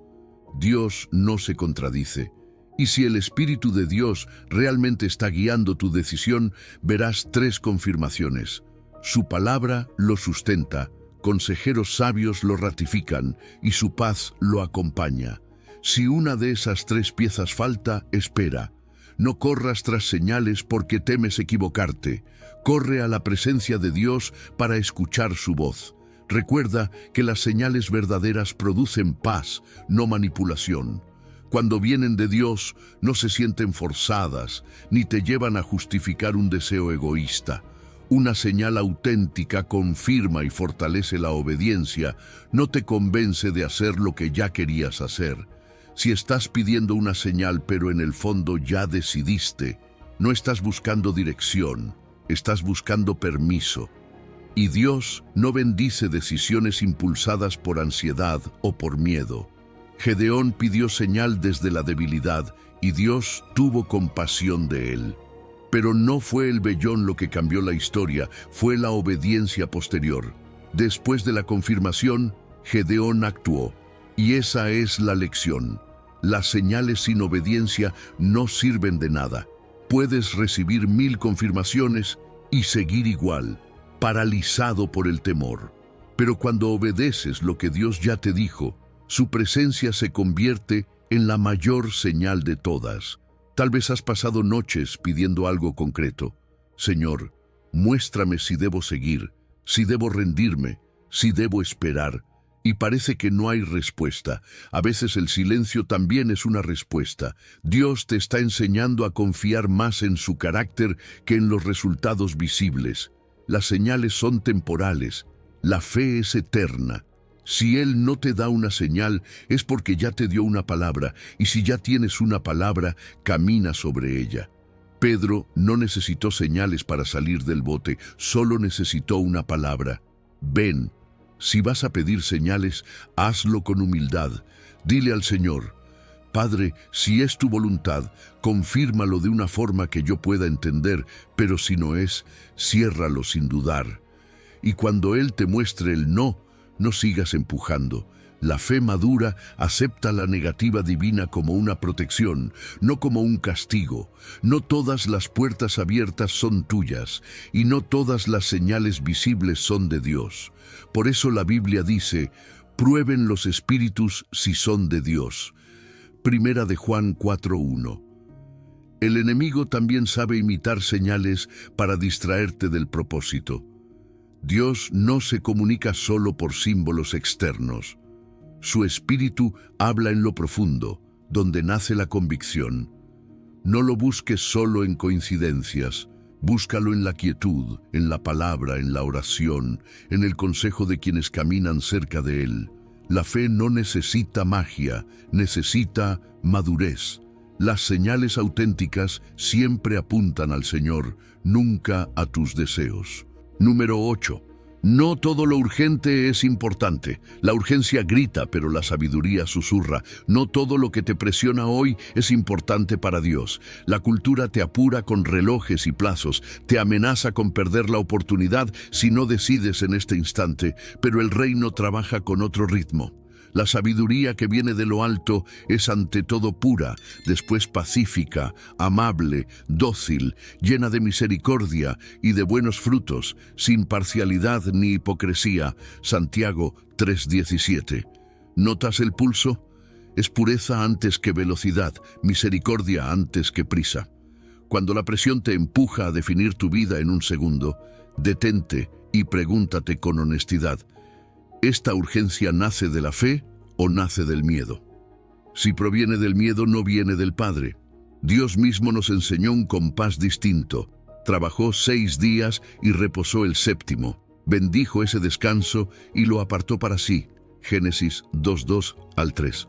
Dios no se contradice. Y si el Espíritu de Dios realmente está guiando tu decisión, verás 3 confirmaciones. Su palabra lo sustenta, consejeros sabios lo ratifican y su paz lo acompaña. Si una de esas 3 piezas falta, espera. No corras tras señales porque temes equivocarte. Corre a la presencia de Dios para escuchar su voz. Recuerda que las señales verdaderas producen paz, no manipulación. Cuando vienen de Dios, no se sienten forzadas, ni te llevan a justificar un deseo egoísta. Una señal auténtica confirma y fortalece la obediencia, no te convence de hacer lo que ya querías hacer. Si estás pidiendo una señal pero en el fondo ya decidiste, no estás buscando dirección, estás buscando permiso. Y Dios no bendice decisiones impulsadas por ansiedad o por miedo. Gedeón pidió señal desde la debilidad y Dios tuvo compasión de él. Pero no fue el vellón lo que cambió la historia, fue la obediencia posterior. Después de la confirmación, Gedeón actuó. Y esa es la lección. Las señales sin obediencia no sirven de nada. Puedes recibir 1000 confirmaciones y seguir igual, paralizado por el temor. Pero cuando obedeces lo que Dios ya te dijo, su presencia se convierte en la mayor señal de todas. Tal vez has pasado noches pidiendo algo concreto. Señor, muéstrame si debo seguir, si debo rendirme, si debo esperar. Y parece que no hay respuesta. A veces el silencio también es una respuesta. Dios te está enseñando a confiar más en su carácter que en los resultados visibles. Las señales son temporales. La fe es eterna. Si Él no te da una señal, es porque ya te dio una palabra, y si ya tienes una palabra, camina sobre ella. Pedro no necesitó señales para salir del bote, solo necesitó una palabra. Ven. Si vas a pedir señales, hazlo con humildad. Dile al Señor, Padre, si es tu voluntad, confírmalo de una forma que yo pueda entender, pero si no es, ciérralo sin dudar. Y cuando Él te muestre el no, no sigas empujando. La fe madura acepta la negativa divina como una protección, no como un castigo. No todas las puertas abiertas son tuyas, y no todas las señales visibles son de Dios. Por eso la Biblia dice, prueben los espíritus si son de Dios. Primera de Juan 4:1. El enemigo también sabe imitar señales para distraerte del propósito. Dios no se comunica solo por símbolos externos. Su espíritu habla en lo profundo, donde nace la convicción. No lo busques solo en coincidencias, búscalo en la quietud, en la palabra, en la oración, en el consejo de quienes caminan cerca de Él. La fe no necesita magia, necesita madurez. Las señales auténticas siempre apuntan al Señor, nunca a tus deseos. Número 8. No todo lo urgente es importante. La urgencia grita, pero la sabiduría susurra. No todo lo que te presiona hoy es importante para Dios. La cultura te apura con relojes y plazos, te amenaza con perder la oportunidad si no decides en este instante, pero el reino trabaja con otro ritmo. La sabiduría que viene de lo alto es ante todo pura, después pacífica, amable, dócil, llena de misericordia y de buenos frutos, sin parcialidad ni hipocresía. Santiago 3:17. ¿Notas el pulso? Es pureza antes que velocidad, misericordia antes que prisa. Cuando la presión te empuja a definir tu vida en un segundo, detente y pregúntate con honestidad, ¿esta urgencia nace de la fe o nace del miedo? Si proviene del miedo, no viene del Padre. Dios mismo nos enseñó un compás distinto. Trabajó 6 días y reposó el séptimo. Bendijo ese descanso y lo apartó para sí. Génesis 2:2 al 3.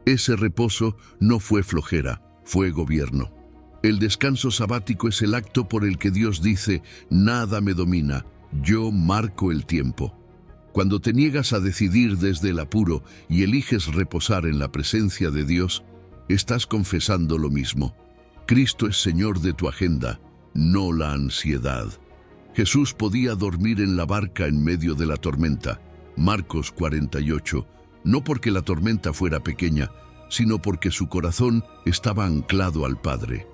Ese reposo no fue flojera, fue gobierno. El descanso sabático es el acto por el que Dios dice, nada me domina, yo marco el tiempo. Cuando te niegas a decidir desde el apuro y eliges reposar en la presencia de Dios, estás confesando lo mismo. Cristo es Señor de tu agenda, no la ansiedad. Jesús podía dormir en la barca en medio de la tormenta. Marcos 48, no porque la tormenta fuera pequeña, sino porque su corazón estaba anclado al Padre.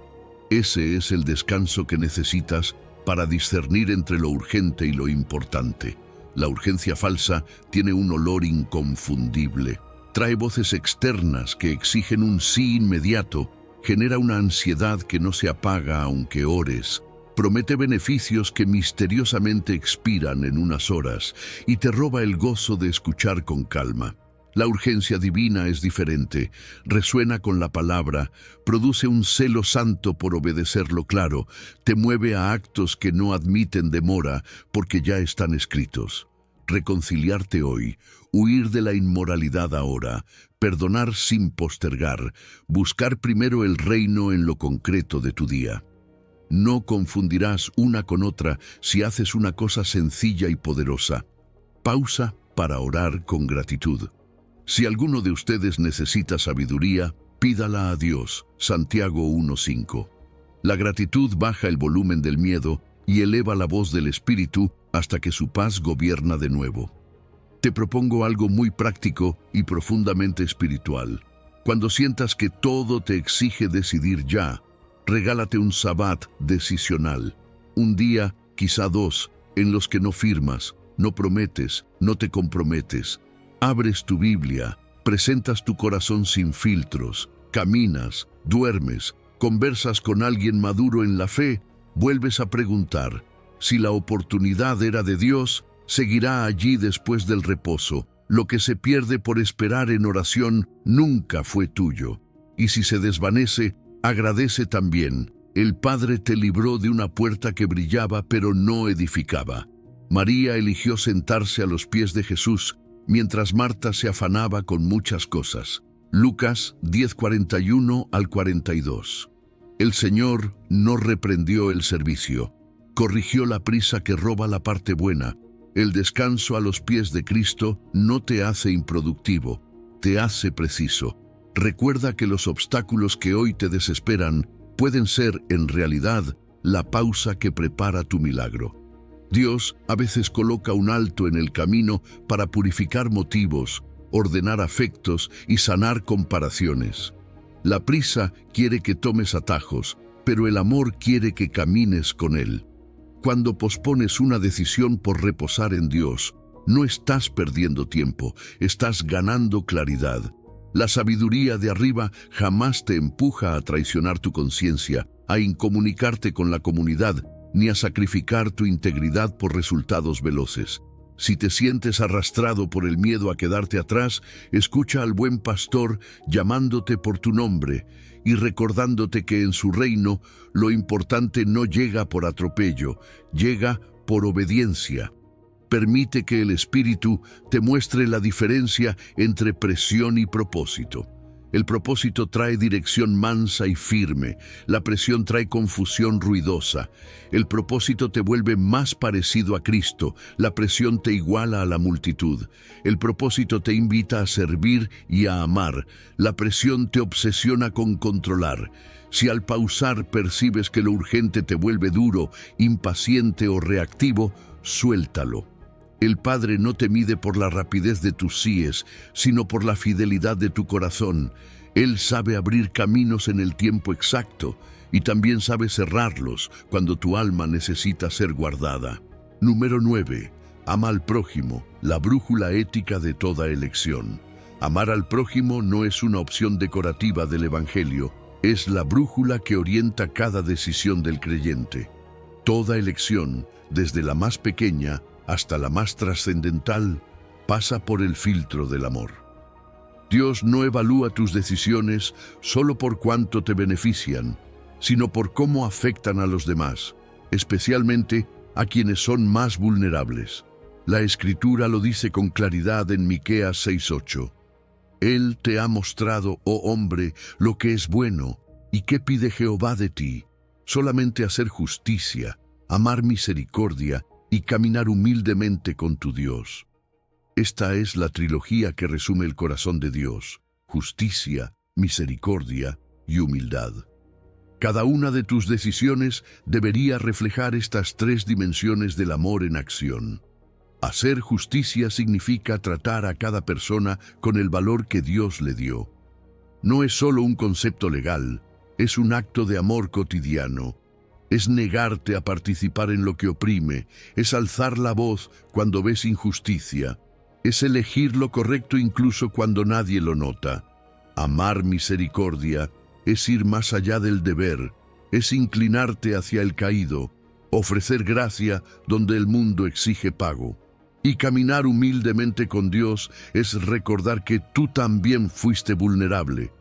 Ese es el descanso que necesitas para discernir entre lo urgente y lo importante. La urgencia falsa tiene un olor inconfundible. Trae voces externas que exigen un sí inmediato, genera una ansiedad que no se apaga aunque ores, promete beneficios que misteriosamente expiran en unas horas y te roba el gozo de escuchar con calma. La urgencia divina es diferente, resuena con la palabra, produce un celo santo por obedecer lo claro, te mueve a actos que no admiten demora porque ya están escritos. Reconciliarte hoy, huir de la inmoralidad ahora, perdonar sin postergar, buscar primero el reino en lo concreto de tu día. No confundirás una con otra si haces una cosa sencilla y poderosa. Pausa para orar con gratitud. Si alguno de ustedes necesita sabiduría, pídala a Dios. Santiago 1:5. La gratitud baja el volumen del miedo y eleva la voz del espíritu hasta que su paz gobierna de nuevo. Te propongo algo muy práctico y profundamente espiritual. Cuando sientas que todo te exige decidir ya, regálate un sabbat decisional. Un día, quizá 2, en los que no firmas, no prometes, no te comprometes. Abres tu Biblia, presentas tu corazón sin filtros, caminas, duermes, conversas con alguien maduro en la fe, vuelves a preguntar, si la oportunidad era de Dios, seguirá allí después del reposo. Lo que se pierde por esperar en oración nunca fue tuyo. Y si se desvanece, agradece también. El Padre te libró de una puerta que brillaba pero no edificaba. María eligió sentarse a los pies de Jesús, mientras Marta se afanaba con muchas cosas. Lucas 10:41 al 42. El Señor no reprendió el servicio, corrigió la prisa que roba la parte buena. El descanso a los pies de Cristo no te hace improductivo, te hace preciso. Recuerda que los obstáculos que hoy te desesperan pueden ser, en realidad, la pausa que prepara tu milagro. Dios a veces coloca un alto en el camino para purificar motivos, ordenar afectos y sanar comparaciones. La prisa quiere que tomes atajos, pero el amor quiere que camines con Él. Cuando pospones una decisión por reposar en Dios, no estás perdiendo tiempo, estás ganando claridad. La sabiduría de arriba jamás te empuja a traicionar tu conciencia, a incomunicarte con la comunidad, ni a sacrificar tu integridad por resultados veloces. Si te sientes arrastrado por el miedo a quedarte atrás, escucha al buen pastor llamándote por tu nombre y recordándote que en su reino lo importante no llega por atropello, llega por obediencia. Permite que el Espíritu te muestre la diferencia entre presión y propósito. El propósito trae dirección mansa y firme, la presión trae confusión ruidosa. El propósito te vuelve más parecido a Cristo, la presión te iguala a la multitud. El propósito te invita a servir y a amar, la presión te obsesiona con controlar. Si al pausar percibes que lo urgente te vuelve duro, impaciente o reactivo, suéltalo. El Padre no te mide por la rapidez de tus síes, sino por la fidelidad de tu corazón. Él sabe abrir caminos en el tiempo exacto y también sabe cerrarlos cuando tu alma necesita ser guardada. Número 9. Ama al prójimo, la brújula ética de toda elección. Amar al prójimo no es una opción decorativa del Evangelio, es la brújula que orienta cada decisión del creyente. Toda elección, desde la más pequeña hasta la más trascendental, pasa por el filtro del amor. Dios no evalúa tus decisiones solo por cuánto te benefician, sino por cómo afectan a los demás, especialmente a quienes son más vulnerables. La Escritura lo dice con claridad en Miqueas 6:8. Él te ha mostrado, oh hombre, lo que es bueno, y qué pide Jehová de ti, solamente hacer justicia, amar misericordia y caminar humildemente con tu Dios. Esta es la trilogía que resume el corazón de Dios: justicia, misericordia y humildad. Cada una de tus decisiones debería reflejar estas tres dimensiones del amor en acción. Hacer justicia significa tratar a cada persona con el valor que Dios le dio. No es solo un concepto legal, es un acto de amor cotidiano. Es negarte a participar en lo que oprime, es alzar la voz cuando ves injusticia, es elegir lo correcto incluso cuando nadie lo nota. Amar misericordia es ir más allá del deber, es inclinarte hacia el caído, ofrecer gracia donde el mundo exige pago. Y caminar humildemente con Dios es recordar que tú también fuiste vulnerable,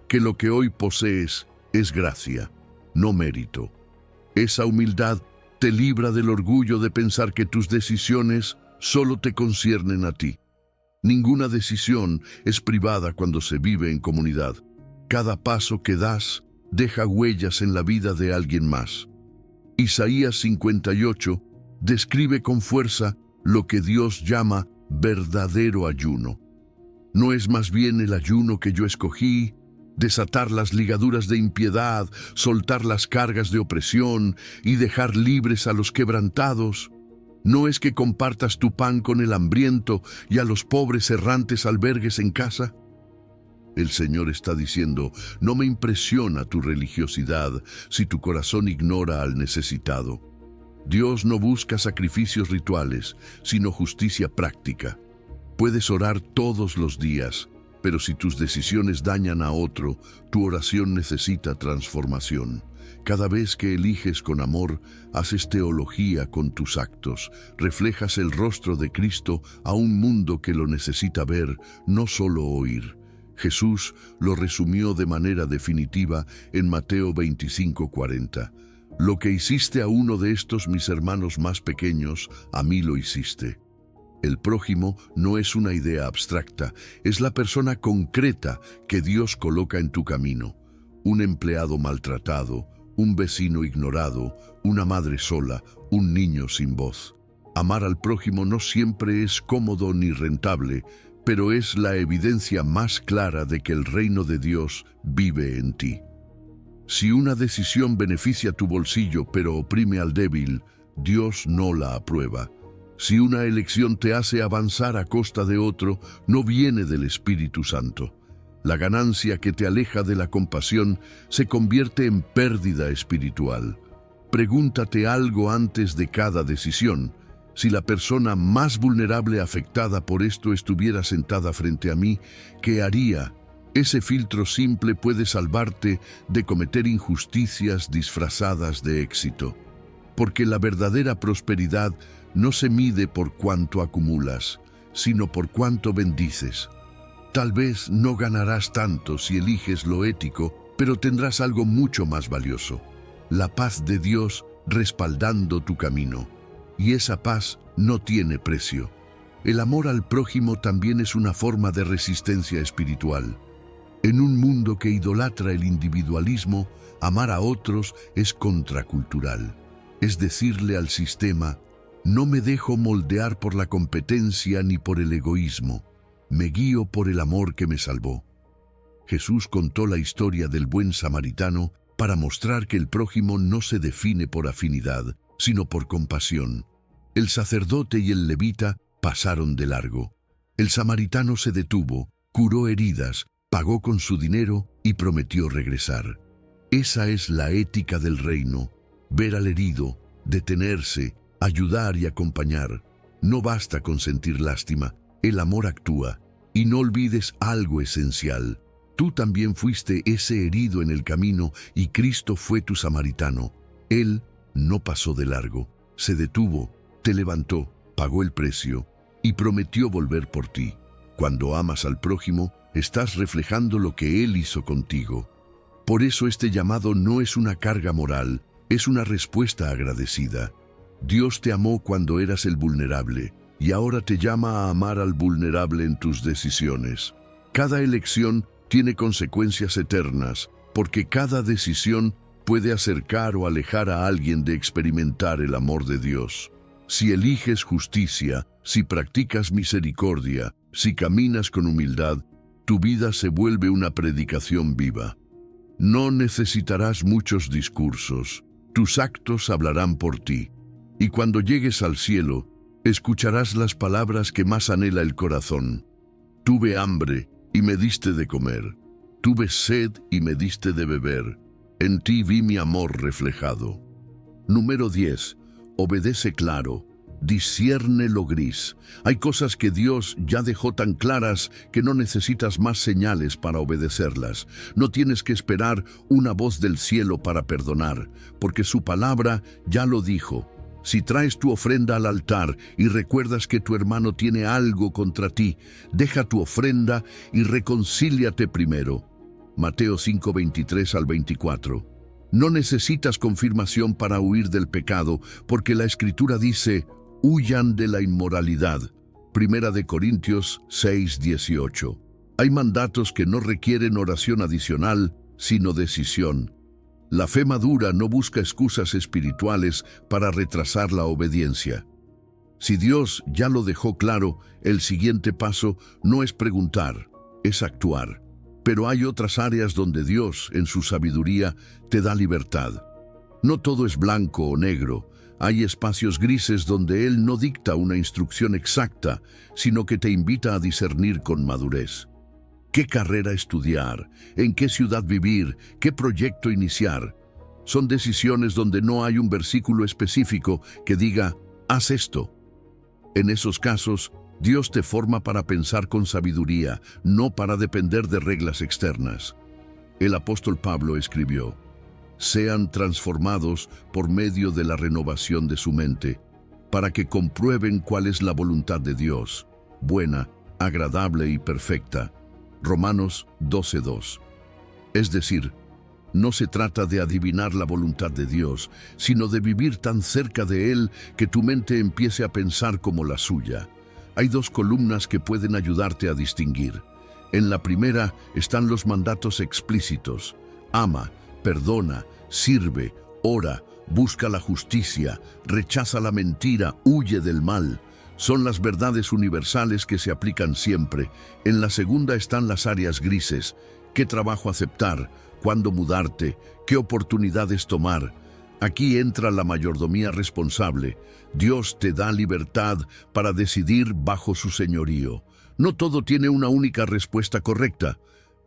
que lo que hoy posees es gracia, no mérito. Esa humildad te libra del orgullo de pensar que tus decisiones solo te conciernen a ti. Ninguna decisión es privada cuando se vive en comunidad. Cada paso que das deja huellas en la vida de alguien más. Isaías 58 describe con fuerza lo que Dios llama verdadero ayuno. No es más bien el ayuno que yo escogí, desatar las ligaduras de impiedad, soltar las cargas de opresión y dejar libres a los quebrantados. No es que compartas tu pan con el hambriento y a los pobres errantes albergues en casa. El Señor está diciendo, no me impresiona tu religiosidad si tu corazón ignora al necesitado. Dios no busca sacrificios rituales, sino justicia práctica. Puedes orar todos los días, pero si tus decisiones dañan a otro, tu oración necesita transformación. Cada vez que eliges con amor, haces teología con tus actos, reflejas el rostro de Cristo a un mundo que lo necesita ver, no solo oír. Jesús lo resumió de manera definitiva en Mateo 25:40. Lo que hiciste a uno de estos mis hermanos más pequeños, a mí lo hiciste. El prójimo no es una idea abstracta, es la persona concreta que Dios coloca en tu camino. Un empleado maltratado, un vecino ignorado, una madre sola, un niño sin voz. Amar al prójimo no siempre es cómodo ni rentable, pero es la evidencia más clara de que el reino de Dios vive en ti. Si una decisión beneficia tu bolsillo pero oprime al débil, Dios no la aprueba. Si una elección te hace avanzar a costa de otro, no viene del Espíritu Santo. La ganancia que te aleja de la compasión se convierte en pérdida espiritual. Pregúntate algo antes de cada decisión. Si la persona más vulnerable afectada por esto estuviera sentada frente a mí, ¿qué haría? Ese filtro simple puede salvarte de cometer injusticias disfrazadas de éxito. Porque la verdadera prosperidad no se mide por cuánto acumulas, sino por cuánto bendices. Tal vez no ganarás tanto si eliges lo ético, pero tendrás algo mucho más valioso: la paz de Dios respaldando tu camino. Y esa paz no tiene precio. El amor al prójimo también es una forma de resistencia espiritual. En un mundo que idolatra el individualismo, amar a otros es contracultural. Es decirle al sistema, no me dejo moldear por la competencia ni por el egoísmo. Me guío por el amor que me salvó. Jesús contó la historia del buen samaritano para mostrar que el prójimo no se define por afinidad, sino por compasión. El sacerdote y el levita pasaron de largo. El samaritano se detuvo, curó heridas, pagó con su dinero y prometió regresar. Esa es la ética del reino: ver al herido, detenerse, ayudar y acompañar. No basta con sentir lástima, el amor actúa. Y no olvides algo esencial: tú también fuiste ese herido en el camino y Cristo fue tu samaritano. Él no pasó de largo, se detuvo, te levantó, pagó el precio y prometió volver por ti. Cuando amas al prójimo, estás reflejando lo que Él hizo contigo. Por eso este llamado no es una carga moral, es una respuesta agradecida. Dios te amó cuando eras el vulnerable y ahora te llama a amar al vulnerable en tus decisiones. Cada elección tiene consecuencias eternas, porque cada decisión puede acercar o alejar a alguien de experimentar el amor de Dios. Si eliges justicia, si practicas misericordia, si caminas con humildad, tu vida se vuelve una predicación viva. No necesitarás muchos discursos, tus actos hablarán por ti. Y cuando llegues al cielo, escucharás las palabras que más anhela el corazón. Tuve hambre y me diste de comer. Tuve sed y me diste de beber. En ti vi mi amor reflejado. Número 10. Obedece claro. Discierne lo gris. Hay cosas que Dios ya dejó tan claras que no necesitas más señales para obedecerlas. No tienes que esperar una voz del cielo para perdonar, porque su palabra ya lo dijo. Si traes tu ofrenda al altar y recuerdas que tu hermano tiene algo contra ti, deja tu ofrenda y reconcíliate primero. Mateo 5:23 al 24. No necesitas confirmación para huir del pecado, porque la Escritura dice: huyan de la inmoralidad. Primera de Corintios 6:18. Hay mandatos que no requieren oración adicional, sino decisión. La fe madura no busca excusas espirituales para retrasar la obediencia. Si Dios ya lo dejó claro, el siguiente paso no es preguntar, es actuar. Pero hay otras áreas donde Dios, en su sabiduría, te da libertad. No todo es blanco o negro. Hay espacios grises donde Él no dicta una instrucción exacta, sino que te invita a discernir con madurez. ¿Qué carrera estudiar? ¿En qué ciudad vivir? ¿Qué proyecto iniciar? Son decisiones donde no hay un versículo específico que diga, haz esto. En esos casos, Dios te forma para pensar con sabiduría, no para depender de reglas externas. El apóstol Pablo escribió, sean transformados por medio de la renovación de su mente, para que comprueben cuál es la voluntad de Dios, buena, agradable y perfecta. Romanos 12:2. Es decir, no se trata de adivinar la voluntad de Dios, sino de vivir tan cerca de Él que tu mente empiece a pensar como la suya. Hay dos columnas que pueden ayudarte a distinguir. En la primera están los mandatos explícitos. Ama, perdona, sirve, ora, busca la justicia, rechaza la mentira, huye del mal. Son las verdades universales que se aplican siempre. En la segunda están las áreas grises. ¿Qué trabajo aceptar? ¿Cuándo mudarte? ¿Qué oportunidades tomar? Aquí entra la mayordomía responsable. Dios te da libertad para decidir bajo su señorío. No todo tiene una única respuesta correcta,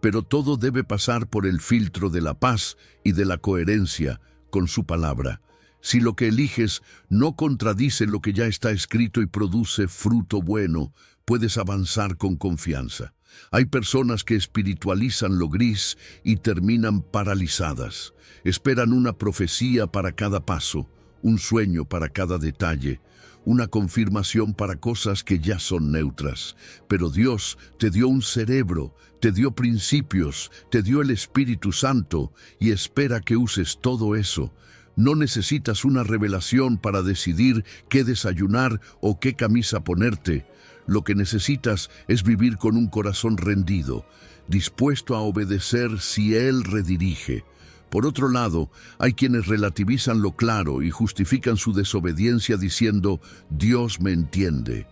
pero todo debe pasar por el filtro de la paz y de la coherencia con su palabra. Si lo que eliges no contradice lo que ya está escrito y produce fruto bueno, puedes avanzar con confianza. Hay personas que espiritualizan lo gris y terminan paralizadas. Esperan una profecía para cada paso, un sueño para cada detalle, una confirmación para cosas que ya son neutras. Pero Dios te dio un cerebro, te dio principios, te dio el Espíritu Santo y espera que uses todo eso. No necesitas una revelación para decidir qué desayunar o qué camisa ponerte. Lo que necesitas es vivir con un corazón rendido, dispuesto a obedecer si Él redirige. Por otro lado, hay quienes relativizan lo claro y justifican su desobediencia diciendo, Dios me entiende.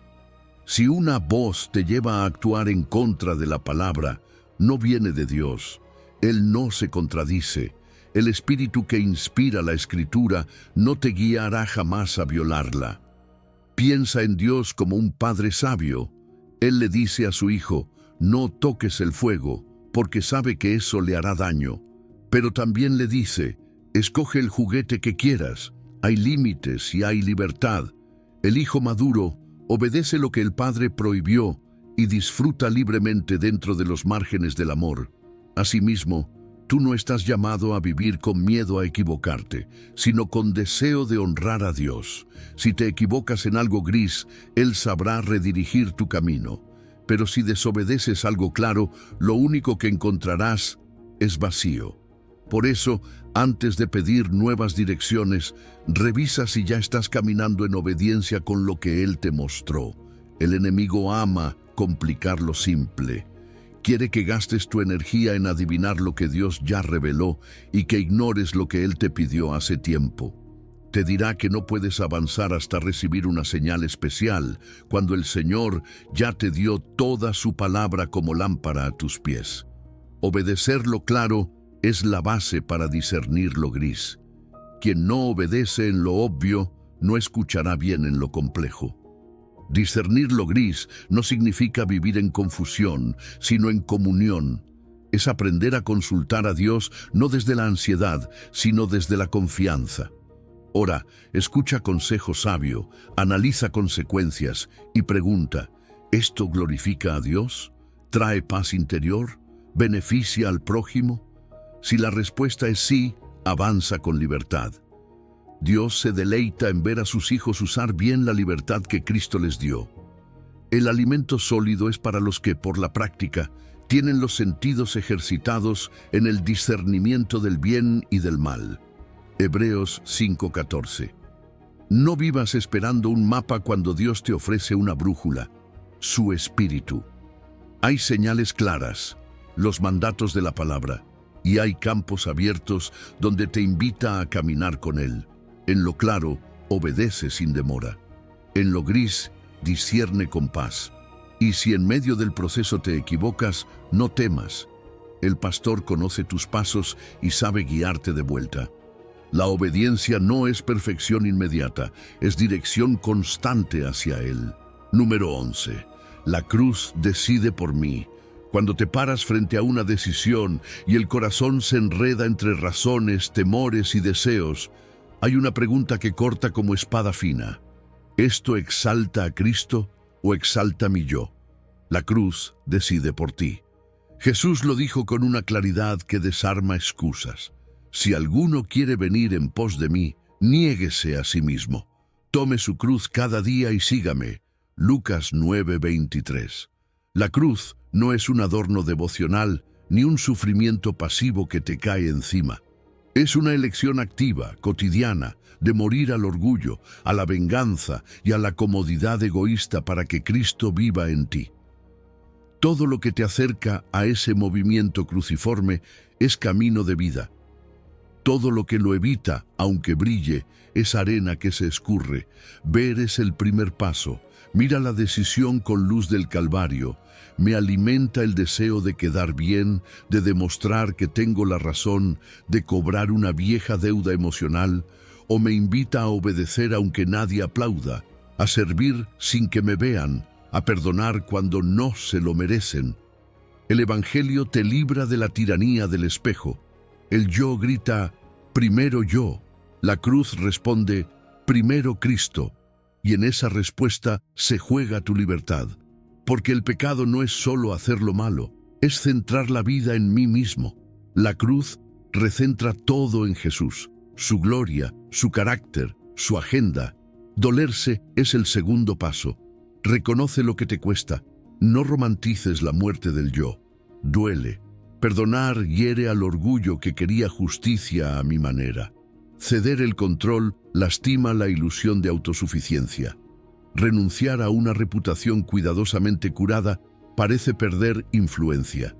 Si una voz te lleva a actuar en contra de la palabra, no viene de Dios. Él no se contradice. El espíritu que inspira la Escritura no te guiará jamás a violarla. Piensa en Dios como un padre sabio. Él le dice a su hijo, no toques el fuego, porque sabe que eso le hará daño. Pero también le dice, escoge el juguete que quieras. Hay límites y hay libertad. El hijo maduro obedece lo que el padre prohibió y disfruta libremente dentro de los márgenes del amor. Asimismo, tú no estás llamado a vivir con miedo a equivocarte, sino con deseo de honrar a Dios. Si te equivocas en algo gris, Él sabrá redirigir tu camino. Pero si desobedeces algo claro, lo único que encontrarás es vacío. Por eso, antes de pedir nuevas direcciones, revisa si ya estás caminando en obediencia con lo que Él te mostró. El enemigo ama complicar lo simple. Quiere que gastes tu energía en adivinar lo que Dios ya reveló y que ignores lo que Él te pidió hace tiempo. Te dirá que no puedes avanzar hasta recibir una señal especial, cuando el Señor ya te dio toda su palabra como lámpara a tus pies. Obedecer lo claro es la base para discernir lo gris. Quien no obedece en lo obvio, no escuchará bien en lo complejo. Discernir lo gris no significa vivir en confusión, sino en comunión. Es aprender a consultar a Dios no desde la ansiedad, sino desde la confianza. Ora, escucha consejo sabio, analiza consecuencias y pregunta, ¿esto glorifica a Dios? ¿Trae paz interior? ¿Beneficia al prójimo? Si la respuesta es sí, avanza con libertad. Dios se deleita en ver a sus hijos usar bien la libertad que Cristo les dio. El alimento sólido es para los que, por la práctica, tienen los sentidos ejercitados en el discernimiento del bien y del mal. Hebreos 5:14. No vivas esperando un mapa cuando Dios te ofrece una brújula, su espíritu. Hay señales claras, los mandatos de la palabra, y hay campos abiertos donde te invita a caminar con Él. En lo claro, obedece sin demora. En lo gris, discierne con paz. Y si en medio del proceso te equivocas, no temas. El pastor conoce tus pasos y sabe guiarte de vuelta. La obediencia no es perfección inmediata, es dirección constante hacia Él. Número 11. La cruz decide por mí. Cuando te paras frente a una decisión y el corazón se enreda entre razones, temores y deseos, hay una pregunta que corta como espada fina. ¿Esto exalta a Cristo o exalta mi yo? La cruz decide por ti. Jesús lo dijo con una claridad que desarma excusas. Si alguno quiere venir en pos de mí, niéguese a sí mismo. Tome su cruz cada día y sígame. Lucas 9:23. La cruz no es un adorno devocional ni un sufrimiento pasivo que te cae encima. Es una elección activa, cotidiana, de morir al orgullo, a la venganza y a la comodidad egoísta para que Cristo viva en ti. Todo lo que te acerca a ese movimiento cruciforme es camino de vida. Todo lo que lo evita, aunque brille, es arena que se escurre. Ver es el primer paso. Mira la decisión con luz del Calvario. Me alimenta el deseo de quedar bien, de demostrar que tengo la razón, de cobrar una vieja deuda emocional, o me invita a obedecer aunque nadie aplauda, a servir sin que me vean, a perdonar cuando no se lo merecen. El Evangelio te libra de la tiranía del espejo. El yo grita, primero yo. La cruz responde, primero Cristo. Y en esa respuesta se juega tu libertad. Porque el pecado no es solo hacer lo malo, es centrar la vida en mí mismo. La cruz recentra todo en Jesús, su gloria, su carácter, su agenda. Dolerse es el segundo paso. Reconoce lo que te cuesta. No romantices la muerte del yo. Duele. Perdonar hiere al orgullo que quería justicia a mi manera. Ceder el control lastima la ilusión de autosuficiencia. Renunciar a una reputación cuidadosamente curada parece perder influencia.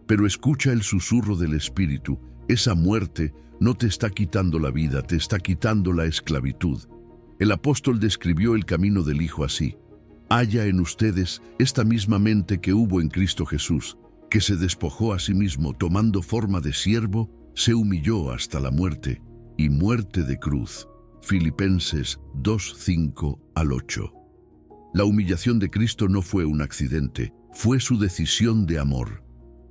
Pero escucha el susurro del Espíritu. Esa muerte no te está quitando la vida, te está quitando la esclavitud. El apóstol describió el camino del Hijo así. Haya en ustedes esta misma mente que hubo en Cristo Jesús, que se despojó a sí mismo tomando forma de siervo, se humilló hasta la muerte, y muerte de cruz. Filipenses 2:5-8. La humillación de Cristo no fue un accidente, fue su decisión de amor.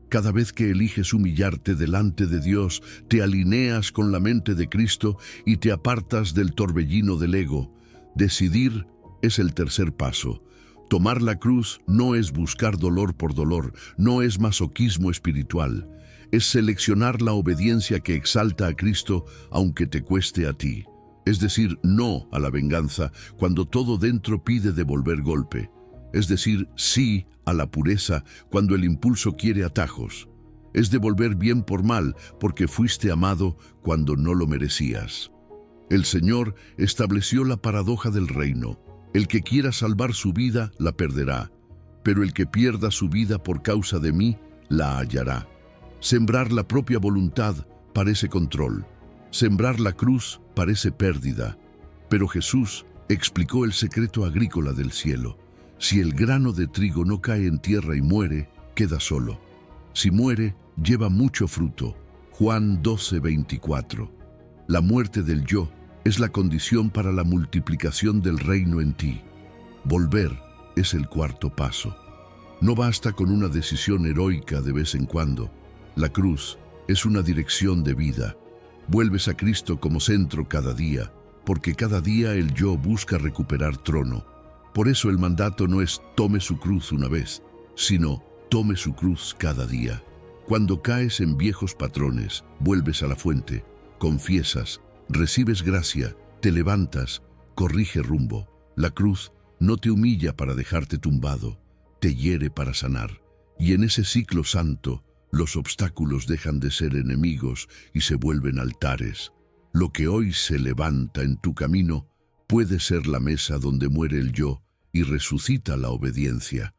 Cada vez que eliges humillarte delante de Dios, te alineas con la mente de Cristo y te apartas del torbellino del ego. Decidir es el tercer paso. Tomar la cruz no es buscar dolor por dolor, no es masoquismo espiritual. Es seleccionar la obediencia que exalta a Cristo aunque te cueste a ti. Es decir, no a la venganza cuando todo dentro pide devolver golpe. Es decir, sí a la pureza cuando el impulso quiere atajos. Es devolver bien por mal porque fuiste amado cuando no lo merecías. El Señor estableció la paradoja del reino. El que quiera salvar su vida la perderá, pero el que pierda su vida por causa de mí la hallará. Sembrar la propia voluntad parece control. Sembrar la cruz parece pérdida. Pero Jesús explicó el secreto agrícola del cielo. Si el grano de trigo no cae en tierra y muere, queda solo. Si muere, lleva mucho fruto. Juan 12:24. La muerte del yo es la condición para la multiplicación del reino en ti. Volver es el cuarto paso. No basta con una decisión heroica de vez en cuando. La cruz es una dirección de vida. Vuelves a Cristo como centro cada día, porque cada día el yo busca recuperar trono. Por eso el mandato no es tome su cruz una vez, sino tome su cruz cada día. Cuando caes en viejos patrones, vuelves a la fuente, confiesas, recibes gracia, te levantas, corrige rumbo. La cruz no te humilla para dejarte tumbado, te hiere para sanar. Y en ese ciclo santo, los obstáculos dejan de ser enemigos y se vuelven altares. Lo que hoy se levanta en tu camino puede ser la mesa donde muere el yo y resucita la obediencia.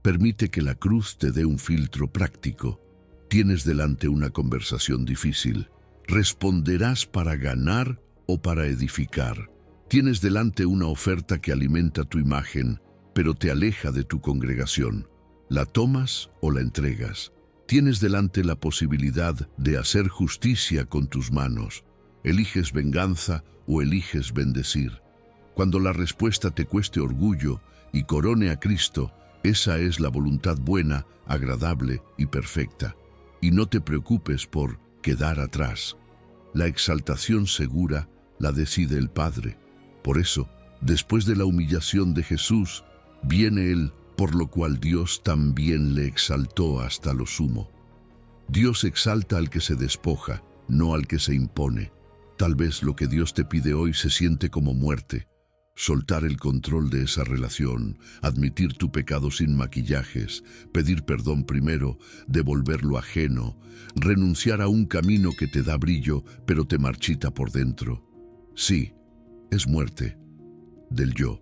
Permite que la cruz te dé un filtro práctico. Tienes delante una conversación difícil. ¿Responderás para ganar o para edificar? Tienes delante una oferta que alimenta tu imagen, pero te aleja de tu congregación. ¿La tomas o la entregas? Tienes delante la posibilidad de hacer justicia con tus manos. ¿Eliges venganza o eliges bendecir? Cuando la respuesta te cueste orgullo y corone a Cristo, esa es la voluntad buena, agradable y perfecta. Y no te preocupes por quedar atrás. La exaltación segura la decide el Padre. Por eso, después de la humillación de Jesús, viene Él, por lo cual Dios también le exaltó hasta lo sumo. Dios exalta al que se despoja, no al que se impone. Tal vez lo que Dios te pide hoy se siente como muerte. Soltar el control de esa relación, admitir tu pecado sin maquillajes, pedir perdón primero, devolver lo ajeno, renunciar a un camino que te da brillo, pero te marchita por dentro. Sí, es muerte del yo.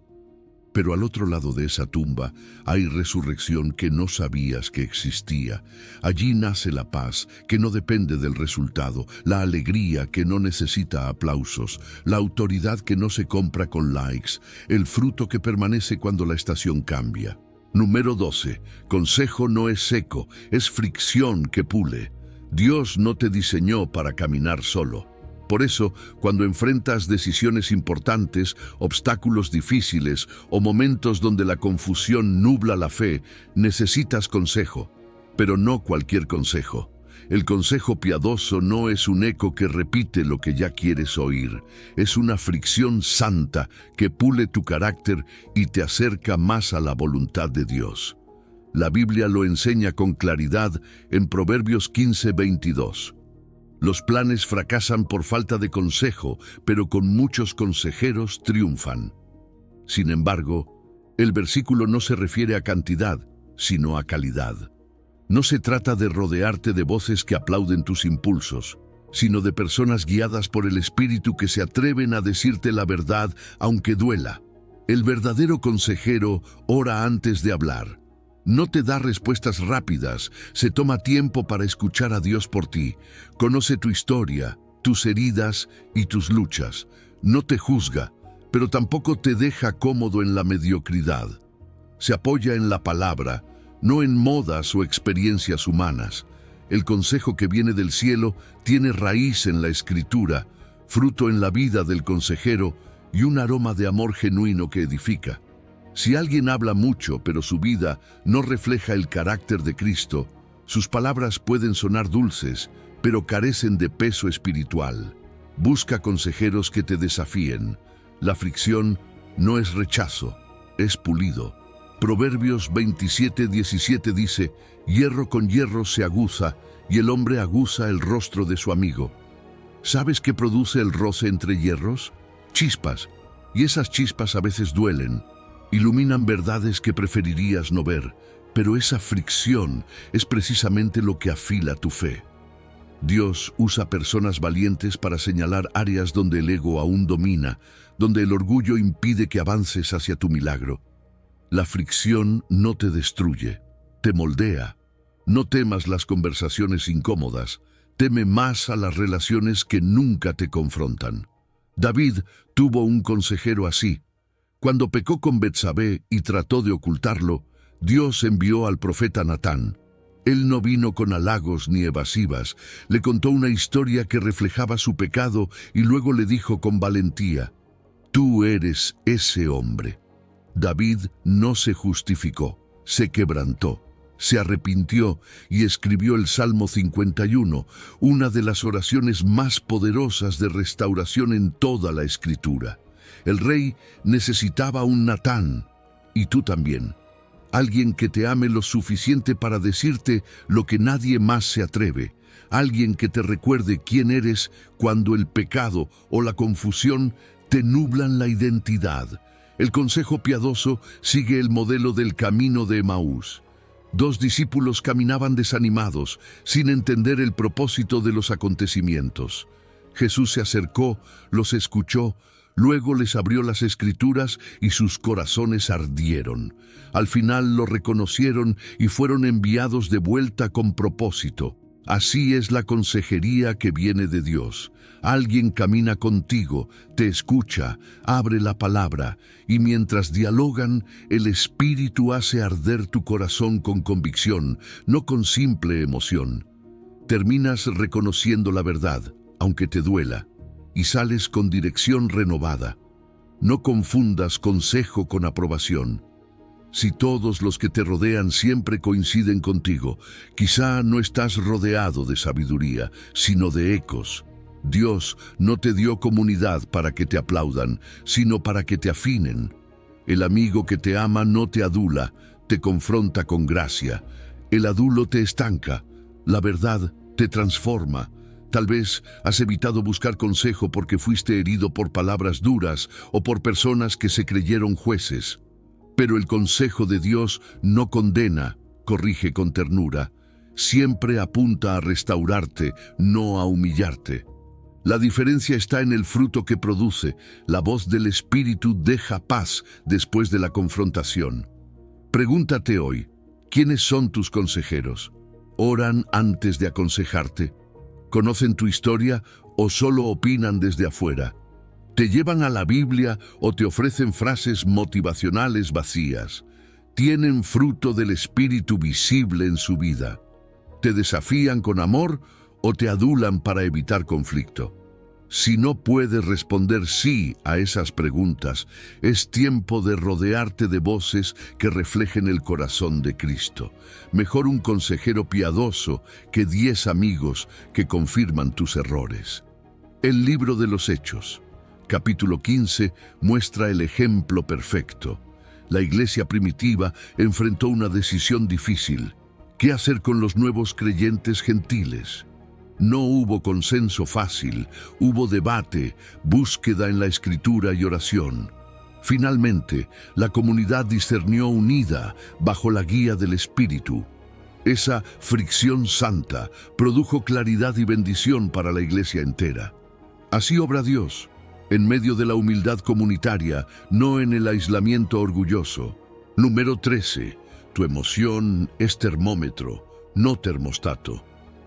Pero al otro lado de esa tumba hay resurrección que no sabías que existía. Allí nace la paz que no depende del resultado, la alegría que no necesita aplausos, la autoridad que no se compra con likes, el fruto que permanece cuando la estación cambia. Número 12. Consejo no es seco, es fricción que pule. Dios no te diseñó para caminar solo. Por eso, cuando enfrentas decisiones importantes, obstáculos difíciles o momentos donde la confusión nubla la fe, necesitas consejo. Pero no cualquier consejo. El consejo piadoso no es un eco que repite lo que ya quieres oír. Es una fricción santa que pule tu carácter y te acerca más a la voluntad de Dios. La Biblia lo enseña con claridad en Proverbios 15:22. Los planes fracasan por falta de consejo, pero con muchos consejeros triunfan. Sin embargo, el versículo no se refiere a cantidad, sino a calidad. No se trata de rodearte de voces que aplauden tus impulsos, sino de personas guiadas por el Espíritu que se atreven a decirte la verdad, aunque duela. El verdadero consejero ora antes de hablar. No te da respuestas rápidas, se toma tiempo para escuchar a Dios por ti. Conoce tu historia, tus heridas y tus luchas. No te juzga, pero tampoco te deja cómodo en la mediocridad. Se apoya en la palabra, no en modas o experiencias humanas. El consejo que viene del cielo tiene raíz en la Escritura, fruto en la vida del consejero y un aroma de amor genuino que edifica. Si alguien habla mucho, pero su vida no refleja el carácter de Cristo, sus palabras pueden sonar dulces, pero carecen de peso espiritual. Busca consejeros que te desafíen. La fricción no es rechazo, es pulido. Proverbios 27:17 dice: hierro con hierro se aguza, y el hombre aguza el rostro de su amigo. ¿Sabes qué produce el roce entre hierros? Chispas, y esas chispas a veces duelen. Iluminan verdades que preferirías no ver, pero esa fricción es precisamente lo que afila tu fe. Dios usa personas valientes para señalar áreas donde el ego aún domina, donde el orgullo impide que avances hacia tu milagro. La fricción no te destruye, te moldea. No temas las conversaciones incómodas, teme más a las relaciones que nunca te confrontan. David tuvo un consejero así. Cuando pecó con Betsabé y trató de ocultarlo, Dios envió al profeta Natán. Él no vino con halagos ni evasivas, le contó una historia que reflejaba su pecado y luego le dijo con valentía: tú eres ese hombre. David no se justificó, se quebrantó, se arrepintió y escribió el Salmo 51, una de las oraciones más poderosas de restauración en toda la Escritura. El rey necesitaba un Natán, y tú también. Alguien que te ame lo suficiente para decirte lo que nadie más se atreve. Alguien que te recuerde quién eres cuando el pecado o la confusión te nublan la identidad. El consejo piadoso sigue el modelo del camino de Emaús. 2 discípulos caminaban desanimados, sin entender el propósito de los acontecimientos. Jesús se acercó, los escuchó, luego les abrió las Escrituras y sus corazones ardieron. Al final lo reconocieron y fueron enviados de vuelta con propósito. Así es la consejería que viene de Dios. Alguien camina contigo, te escucha, abre la palabra, y mientras dialogan, el Espíritu hace arder tu corazón con convicción, no con simple emoción. Terminas reconociendo la verdad, aunque te duela, y sales con dirección renovada. No confundas consejo con aprobación. Si todos los que te rodean siempre coinciden contigo, quizá no estás rodeado de sabiduría, sino de ecos. Dios no te dio comunidad para que te aplaudan, sino para que te afinen. El amigo que te ama no te adula, te confronta con gracia. El adulo te estanca, la verdad te transforma. Tal vez has evitado buscar consejo porque fuiste herido por palabras duras o por personas que se creyeron jueces. Pero el consejo de Dios no condena, corrige con ternura. Siempre apunta a restaurarte, no a humillarte. La diferencia está en el fruto que produce. La voz del Espíritu deja paz después de la confrontación. Pregúntate hoy, ¿quiénes son tus consejeros? ¿Oran antes de aconsejarte? ¿Conocen tu historia o solo opinan desde afuera? ¿Te llevan a la Biblia o te ofrecen frases motivacionales vacías? ¿Tienen fruto del Espíritu visible en su vida? ¿Te desafían con amor o te adulan para evitar conflicto? Si no puedes responder sí a esas preguntas, es tiempo de rodearte de voces que reflejen el corazón de Cristo. Mejor un consejero piadoso que 10 amigos que confirman tus errores. El libro de los Hechos, capítulo 15, muestra el ejemplo perfecto. La iglesia primitiva enfrentó una decisión difícil. ¿Qué hacer con los nuevos creyentes gentiles? No hubo consenso fácil, hubo debate, búsqueda en la escritura y oración. Finalmente, la comunidad discernió unida bajo la guía del Espíritu. Esa fricción santa produjo claridad y bendición para la iglesia entera. Así obra Dios, en medio de la humildad comunitaria, no en el aislamiento orgulloso. Número 13. Tu emoción es termómetro, no termostato.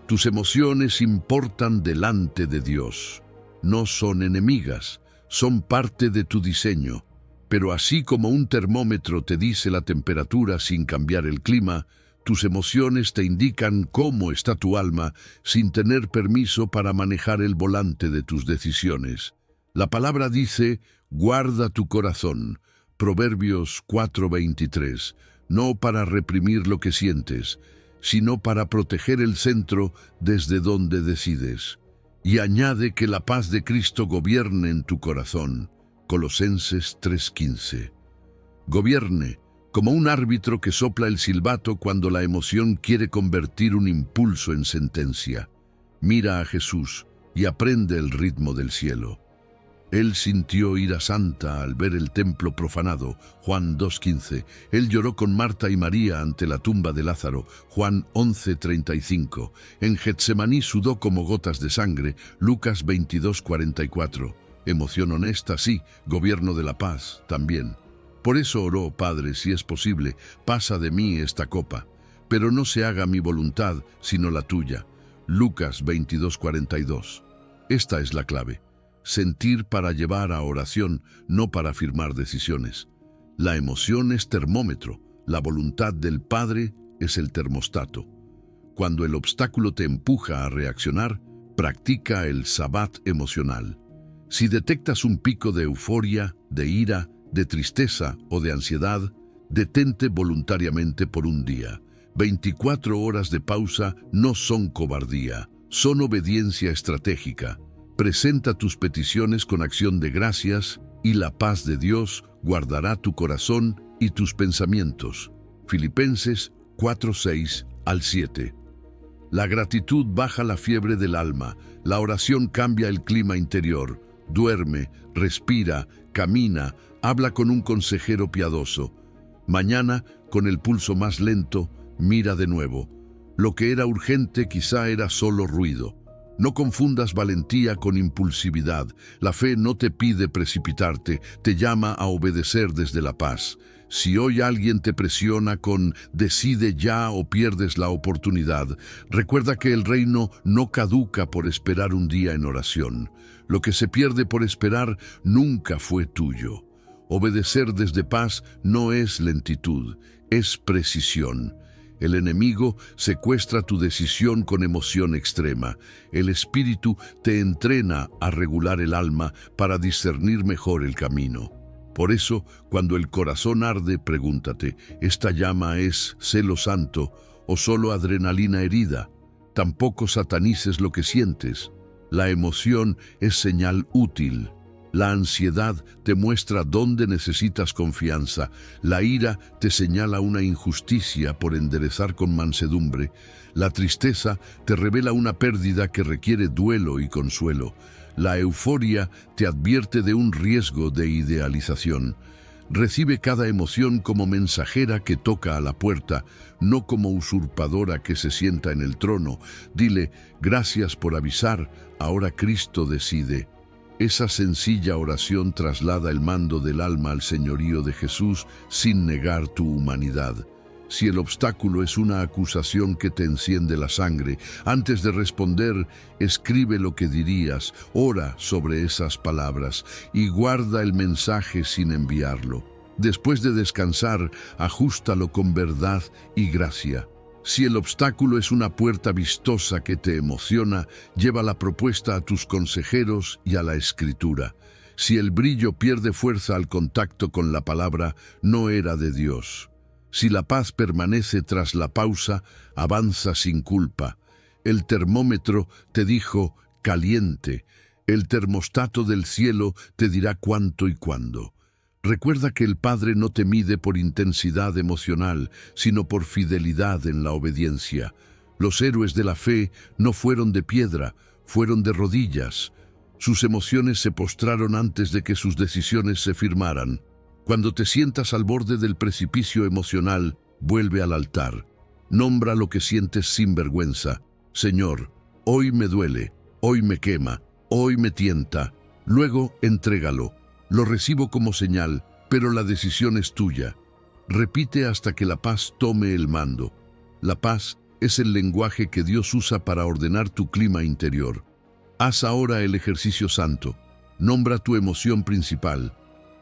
Tus emociones importan delante de Dios. No son enemigas, son parte de tu diseño. Pero así como un termómetro te dice la temperatura sin cambiar el clima, tus emociones te indican cómo está tu alma sin tener permiso para manejar el volante de tus decisiones. La palabra dice, guarda tu corazón, Proverbios 4:23, no para reprimir lo que sientes, sino para proteger el centro desde donde decides. Y añade que la paz de Cristo gobierne en tu corazón. Colosenses 3:15. Gobierne, como un árbitro que sopla el silbato cuando la emoción quiere convertir un impulso en sentencia. Mira a Jesús y aprende el ritmo del cielo. Él sintió ira santa al ver el templo profanado, Juan 2:15. Él lloró con Marta y María ante la tumba de Lázaro, Juan 11:35. En Getsemaní sudó como gotas de sangre, Lucas 22:44. Emoción honesta, sí, gobierno de la paz, también. Por eso oró, Padre, si es posible, pasa de mí esta copa, pero no se haga mi voluntad, sino la tuya. Lucas 22:42. Esta es la clave. Sentir para llevar a oración, no para firmar decisiones. La emoción es termómetro, la voluntad del Padre es el termostato. Cuando el obstáculo te empuja a reaccionar, practica el sabbat emocional. Si detectas un pico de euforia, de ira, de tristeza o de ansiedad, detente voluntariamente por un día. 24 horas de pausa no son cobardía, son obediencia estratégica. Presenta tus peticiones con acción de gracias y la paz de Dios guardará tu corazón y tus pensamientos. Filipenses 4:6-7. La gratitud baja la fiebre del alma, la oración cambia el clima interior. Duerme, respira, camina, habla con un consejero piadoso. Mañana, con el pulso más lento, mira de nuevo. Lo que era urgente quizá era solo ruido. No confundas valentía con impulsividad. La fe no te pide precipitarte, te llama a obedecer desde la paz. Si hoy alguien te presiona con decide ya o pierdes la oportunidad, recuerda que el reino no caduca por esperar un día en oración. Lo que se pierde por esperar nunca fue tuyo. Obedecer desde paz no es lentitud, es precisión. El enemigo secuestra tu decisión con emoción extrema. El espíritu te entrena a regular el alma para discernir mejor el camino. Por eso, cuando el corazón arde, pregúntate, ¿esta llama es celo santo o solo adrenalina herida? Tampoco satanices lo que sientes. La emoción es señal útil. La ansiedad te muestra dónde necesitas confianza. La ira te señala una injusticia por enderezar con mansedumbre. La tristeza te revela una pérdida que requiere duelo y consuelo. La euforia te advierte de un riesgo de idealización. Recibe cada emoción como mensajera que toca a la puerta, no como usurpadora que se sienta en el trono. Dile, gracias por avisar, ahora Cristo decide. Esa sencilla oración traslada el mando del alma al señorío de Jesús sin negar tu humanidad. Si el obstáculo es una acusación que te enciende la sangre, antes de responder, escribe lo que dirías, ora sobre esas palabras y guarda el mensaje sin enviarlo. Después de descansar, ajústalo con verdad y gracia. Si el obstáculo es una puerta vistosa que te emociona, lleva la propuesta a tus consejeros y a la Escritura. Si el brillo pierde fuerza al contacto con la palabra, no era de Dios. Si la paz permanece tras la pausa, avanza sin culpa. El termómetro te dijo caliente. El termostato del cielo te dirá cuánto y cuándo. Recuerda que el Padre no te mide por intensidad emocional, sino por fidelidad en la obediencia. Los héroes de la fe no fueron de piedra, fueron de rodillas. Sus emociones se postraron antes de que sus decisiones se firmaran. Cuando te sientas al borde del precipicio emocional, vuelve al altar. Nombra lo que sientes sin vergüenza. Señor, hoy me duele, hoy me quema, hoy me tienta. Luego, entrégalo. Lo recibo como señal, pero la decisión es tuya. Repite hasta que la paz tome el mando. La paz es el lenguaje que Dios usa para ordenar tu clima interior. Haz ahora el ejercicio santo. Nombra tu emoción principal.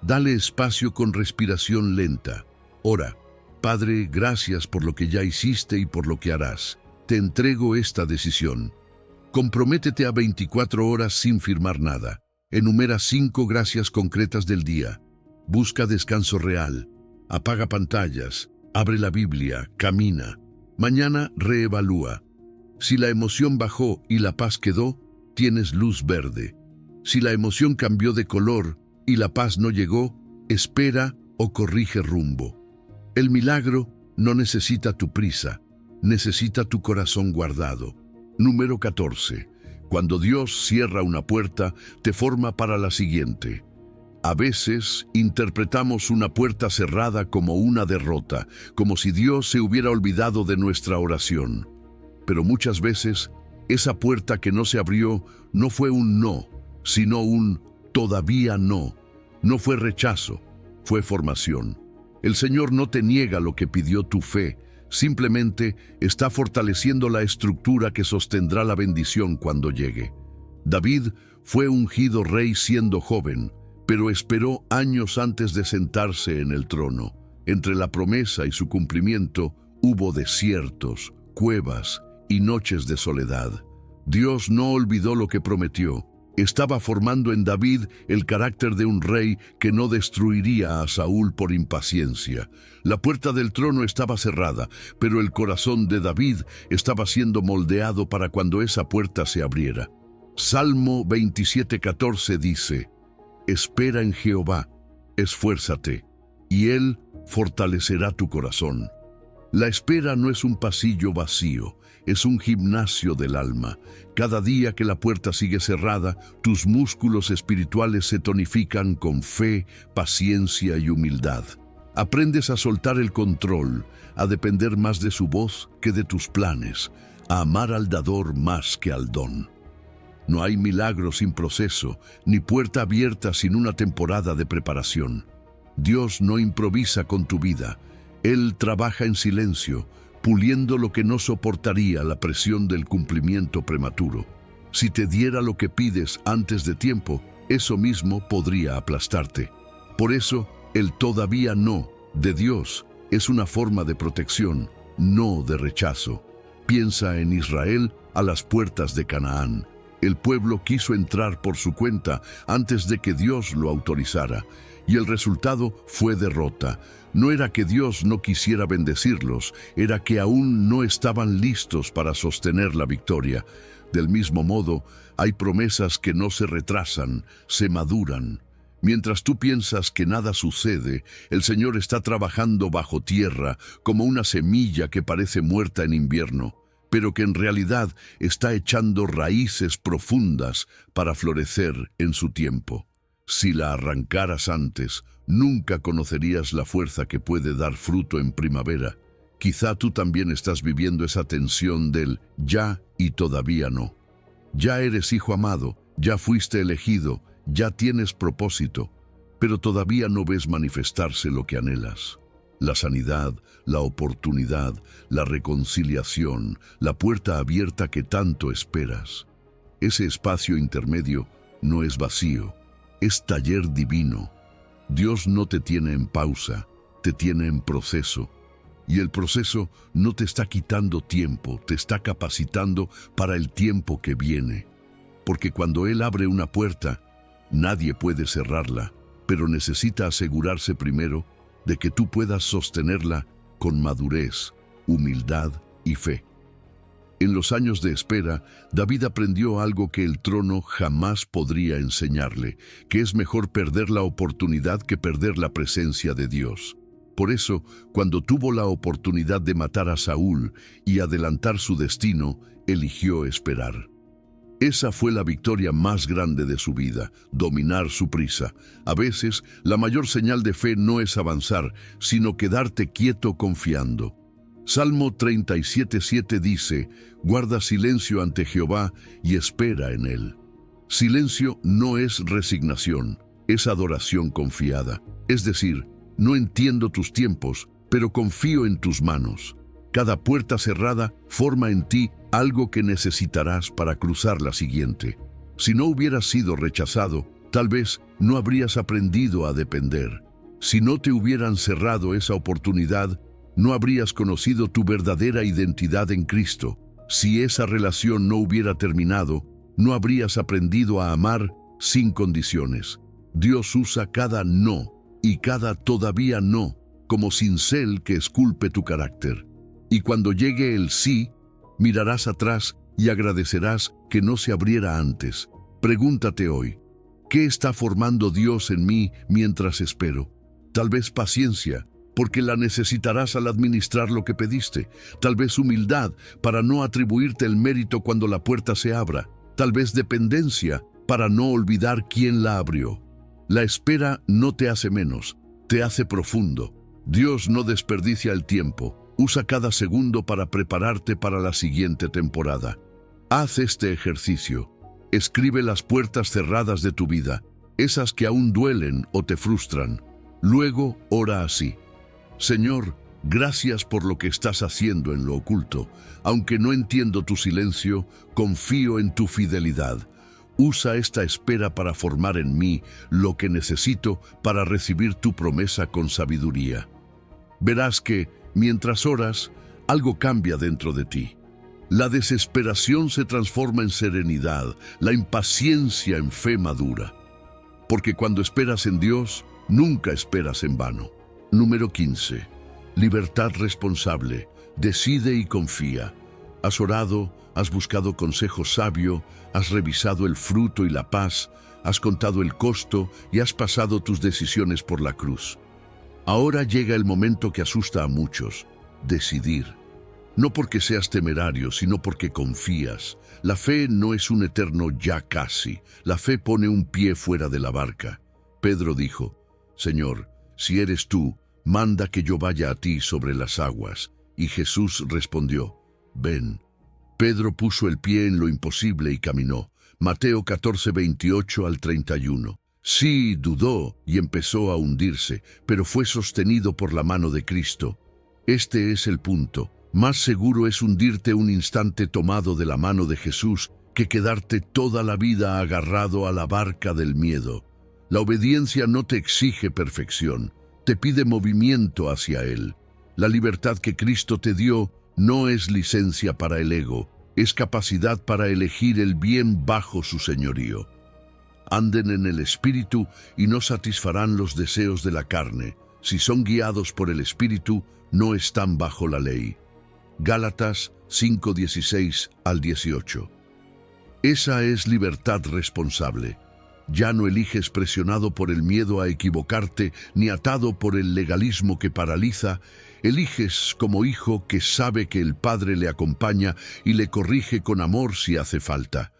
Dale espacio con respiración lenta. Ora, Padre, gracias por lo que ya hiciste y por lo que harás. Te entrego esta decisión. Comprométete a 24 horas sin firmar nada. Enumera 5 gracias concretas del día. Busca descanso real. Apaga pantallas. Abre la Biblia. Camina. Mañana reevalúa. Si la emoción bajó y la paz quedó, tienes luz verde. Si la emoción cambió de color y la paz no llegó, espera o corrige rumbo. El milagro no necesita tu prisa, necesita tu corazón guardado. Número 14. Cuando Dios cierra una puerta, te forma para la siguiente. A veces interpretamos una puerta cerrada como una derrota, como si Dios se hubiera olvidado de nuestra oración. Pero muchas veces, esa puerta que no se abrió no fue un no, sino un todavía no. No fue rechazo, fue formación. El Señor no te niega lo que pidió tu fe, simplemente está fortaleciendo la estructura que sostendrá la bendición cuando llegue. David fue ungido rey siendo joven, pero esperó años antes de sentarse en el trono. Entre la promesa y su cumplimiento hubo desiertos, cuevas y noches de soledad. Dios no olvidó lo que prometió. Estaba formando en David el carácter de un rey que no destruiría a Saúl por impaciencia. La puerta del trono estaba cerrada, pero el corazón de David estaba siendo moldeado para cuando esa puerta se abriera. Salmo 27:14 dice: Espera en Jehová, esfuérzate, y Él fortalecerá tu corazón. La espera no es un pasillo vacío, es un gimnasio del alma. Cada día que la puerta sigue cerrada, tus músculos espirituales se tonifican con fe, paciencia y humildad. Aprendes a soltar el control, a depender más de su voz que de tus planes, a amar al dador más que al don. No hay milagro sin proceso, ni puerta abierta sin una temporada de preparación. Dios no improvisa con tu vida. Él trabaja en silencio, puliendo lo que no soportaría la presión del cumplimiento prematuro. Si te diera lo que pides antes de tiempo, eso mismo podría aplastarte. Por eso, el todavía no de Dios es una forma de protección, no de rechazo. Piensa en Israel a las puertas de Canaán. El pueblo quiso entrar por su cuenta antes de que Dios lo autorizara, y el resultado fue derrota. No era que Dios no quisiera bendecirlos, era que aún no estaban listos para sostener la victoria. Del mismo modo, hay promesas que no se retrasan, se maduran. Mientras tú piensas que nada sucede, el Señor está trabajando bajo tierra como una semilla que parece muerta en invierno, pero que en realidad está echando raíces profundas para florecer en su tiempo. Si la arrancaras antes, nunca conocerías la fuerza que puede dar fruto en primavera. Quizá tú también estás viviendo esa tensión del ya y todavía no. Ya eres hijo amado, ya fuiste elegido, ya tienes propósito, pero todavía no ves manifestarse lo que anhelas. La sanidad, la oportunidad, la reconciliación, la puerta abierta que tanto esperas. Ese espacio intermedio no es vacío, es taller divino. Dios no te tiene en pausa, te tiene en proceso. Y el proceso no te está quitando tiempo, te está capacitando para el tiempo que viene. Porque cuando Él abre una puerta, nadie puede cerrarla, pero necesita asegurarse primero de que tú puedas sostenerla con madurez, humildad y fe. En los años de espera, David aprendió algo que el trono jamás podría enseñarle, que es mejor perder la oportunidad que perder la presencia de Dios. Por eso, cuando tuvo la oportunidad de matar a Saúl y adelantar su destino, eligió esperar. Esa fue la victoria más grande de su vida, dominar su prisa. A veces, la mayor señal de fe no es avanzar, sino quedarte quieto confiando. Salmo 37:7 dice, guarda silencio ante Jehová y espera en Él. Silencio no es resignación, es adoración confiada. Es decir, no entiendo tus tiempos, pero confío en tus manos. Cada puerta cerrada forma en ti algo que necesitarás para cruzar la siguiente. Si no hubieras sido rechazado, tal vez no habrías aprendido a depender. Si no te hubieran cerrado esa oportunidad, no habrías conocido tu verdadera identidad en Cristo. Si esa relación no hubiera terminado, no habrías aprendido a amar sin condiciones. Dios usa cada no y cada todavía no como cincel que esculpe tu carácter. Y cuando llegue el sí, mirarás atrás y agradecerás que no se abriera antes. Pregúntate hoy, ¿qué está formando Dios en mí mientras espero? Tal vez paciencia, porque la necesitarás al administrar lo que pediste. Tal vez humildad, para no atribuirte el mérito cuando la puerta se abra. Tal vez dependencia, para no olvidar quién la abrió. La espera no te hace menos, te hace profundo. Dios no desperdicia el tiempo. Usa cada segundo para prepararte para la siguiente temporada. Haz este ejercicio. Escribe las puertas cerradas de tu vida, esas que aún duelen o te frustran. Luego ora así. Señor, gracias por lo que estás haciendo en lo oculto. Aunque no entiendo tu silencio, confío en tu fidelidad. Usa esta espera para formar en mí lo que necesito para recibir tu promesa con sabiduría. Verás que, mientras oras, algo cambia dentro de ti. La desesperación se transforma en serenidad, la impaciencia en fe madura. Porque cuando esperas en Dios, nunca esperas en vano. Número 15. Libertad responsable. Decide y confía. Has orado, has buscado consejo sabio, has revisado el fruto y la paz, has contado el costo y has pasado tus decisiones por la cruz. Ahora llega el momento que asusta a muchos, decidir. No porque seas temerario, sino porque confías. La fe no es un eterno ya casi. La fe pone un pie fuera de la barca. Pedro dijo, Señor, si eres tú, manda que yo vaya a ti sobre las aguas. Y Jesús respondió, ven. Pedro puso el pie en lo imposible y caminó. Mateo 14:28 al 31. Sí, dudó y empezó a hundirse, pero fue sostenido por la mano de Cristo. Este es el punto. Más seguro es hundirte un instante tomado de la mano de Jesús que quedarte toda la vida agarrado a la barca del miedo. La obediencia no te exige perfección, te pide movimiento hacia Él. La libertad que Cristo te dio no es licencia para el ego, es capacidad para elegir el bien bajo su señorío. Anden en el Espíritu y no satisfarán los deseos de la carne. Si son guiados por el Espíritu, no están bajo la ley. Gálatas 5:16 al 18. Esa es libertad responsable. Ya no eliges presionado por el miedo a equivocarte ni atado por el legalismo que paraliza. Eliges como hijo que sabe que el Padre le acompaña y le corrige con amor si hace falta.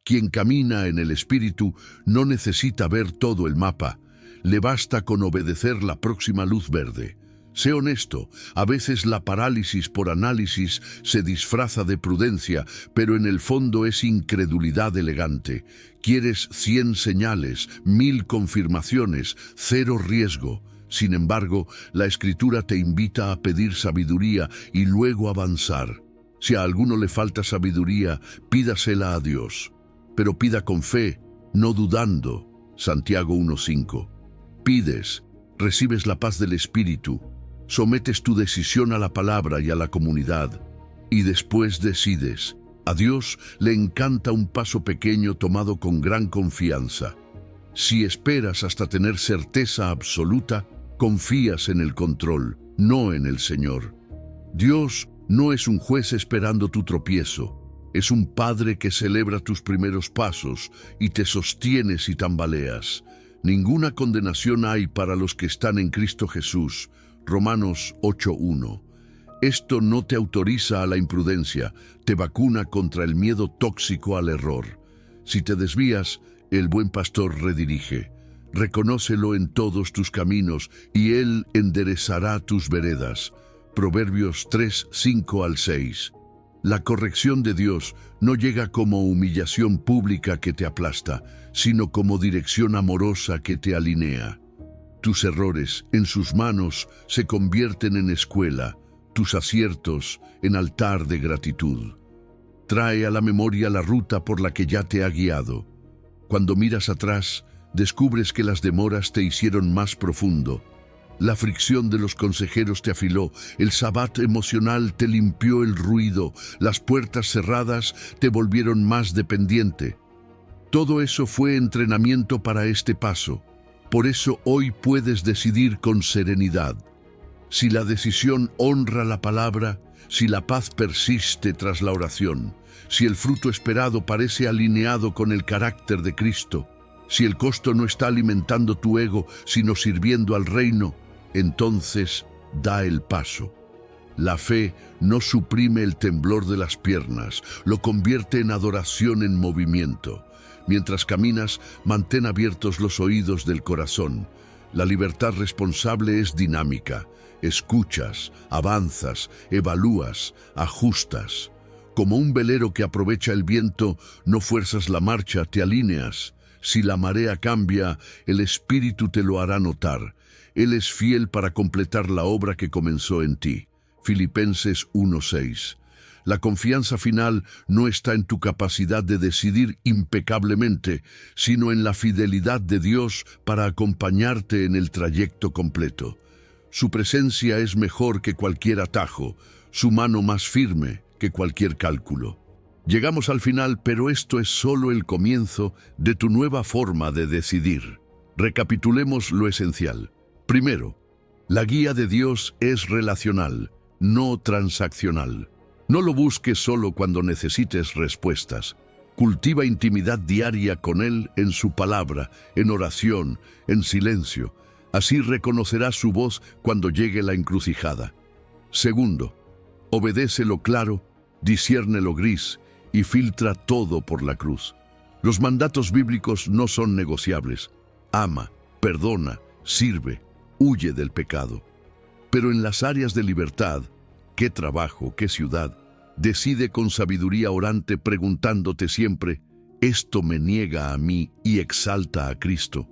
Quien camina en el Espíritu no necesita ver todo el mapa. Le basta con obedecer la próxima luz verde. Sé honesto, a veces la parálisis por análisis se disfraza de prudencia, pero en el fondo es incredulidad elegante. Quieres 100 señales, 1000 confirmaciones, 0 riesgo. Sin embargo, la Escritura te invita a pedir sabiduría y luego avanzar. Si a alguno le falta sabiduría, pídasela a Dios. Pero pida con fe, no dudando. Santiago 1:5. Pides, recibes la paz del Espíritu. Sometes tu decisión a la palabra y a la comunidad, y después decides. A Dios le encanta un paso pequeño tomado con gran confianza. Si esperas hasta tener certeza absoluta, confías en el control, no en el Señor. Dios no es un juez esperando tu tropiezo, es un Padre que celebra tus primeros pasos y te sostiene si tambaleas. Ninguna condenación hay para los que están en Cristo Jesús. Romanos 8:1. Esto no te autoriza a la imprudencia, te vacuna contra el miedo tóxico al error. Si te desvías, el buen pastor redirige. Reconócelo en todos tus caminos y Él enderezará tus veredas. Proverbios 3:5 al 6. La corrección de Dios no llega como humillación pública que te aplasta, sino como dirección amorosa que te alinea. Tus errores en sus manos se convierten en escuela, tus aciertos en altar de gratitud. Trae a la memoria la ruta por la que ya te ha guiado. Cuando miras atrás, descubres que las demoras te hicieron más profundo. La fricción de los consejeros te afiló, el sabbat emocional te limpió el ruido, las puertas cerradas te volvieron más dependiente. Todo eso fue entrenamiento para este paso. Por eso hoy puedes decidir con serenidad. Si la decisión honra la palabra, si la paz persiste tras la oración, si el fruto esperado parece alineado con el carácter de Cristo, si el costo no está alimentando tu ego, sino sirviendo al reino, entonces da el paso. La fe no suprime el temblor de las piernas, lo convierte en adoración en movimiento. Mientras caminas, mantén abiertos los oídos del corazón. La libertad responsable es dinámica. Escuchas, avanzas, evalúas, ajustas. Como un velero que aprovecha el viento, no fuerzas la marcha, te alineas. Si la marea cambia, el Espíritu te lo hará notar. Él es fiel para completar la obra que comenzó en ti. Filipenses 1:6. La confianza final no está en tu capacidad de decidir impecablemente, sino en la fidelidad de Dios para acompañarte en el trayecto completo. Su presencia es mejor que cualquier atajo, su mano más firme que cualquier cálculo. Llegamos al final, pero esto es solo el comienzo de tu nueva forma de decidir. Recapitulemos lo esencial. Primero, la guía de Dios es relacional, no transaccional. No lo busques solo cuando necesites respuestas. Cultiva intimidad diaria con Él en su palabra, en oración, en silencio. Así reconocerás su voz cuando llegue la encrucijada. Segundo, obedece lo claro, discierne lo gris y filtra todo por la cruz. Los mandatos bíblicos no son negociables. Ama, perdona, sirve, huye del pecado. Pero en las áreas de libertad, ¿qué trabajo, qué ciudad? Decide con sabiduría orante preguntándote siempre, Esto me niega a mí y exalta a Cristo.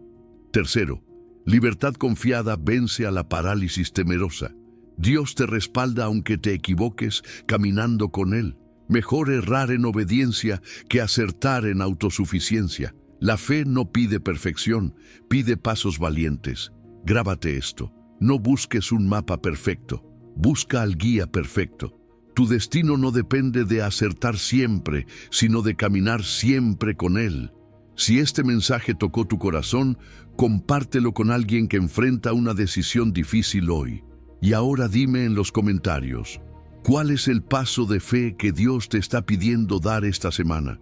Tercero, libertad confiada vence a la parálisis temerosa. Dios te respalda aunque te equivoques caminando con Él. Mejor errar en obediencia que acertar en autosuficiencia. La fe no pide perfección, pide pasos valientes. Grábate esto. No busques un mapa perfecto, busca al guía perfecto. Tu destino no depende de acertar siempre, sino de caminar siempre con Él. Si este mensaje tocó tu corazón, compártelo con alguien que enfrenta una decisión difícil hoy. Y ahora dime en los comentarios, ¿cuál es el paso de fe que Dios te está pidiendo dar esta semana?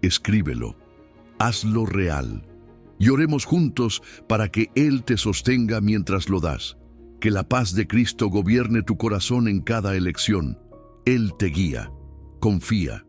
Escríbelo, hazlo real. Y oremos juntos para que Él te sostenga mientras lo das. Que la paz de Cristo gobierne tu corazón en cada elección. Él te guía. Confía.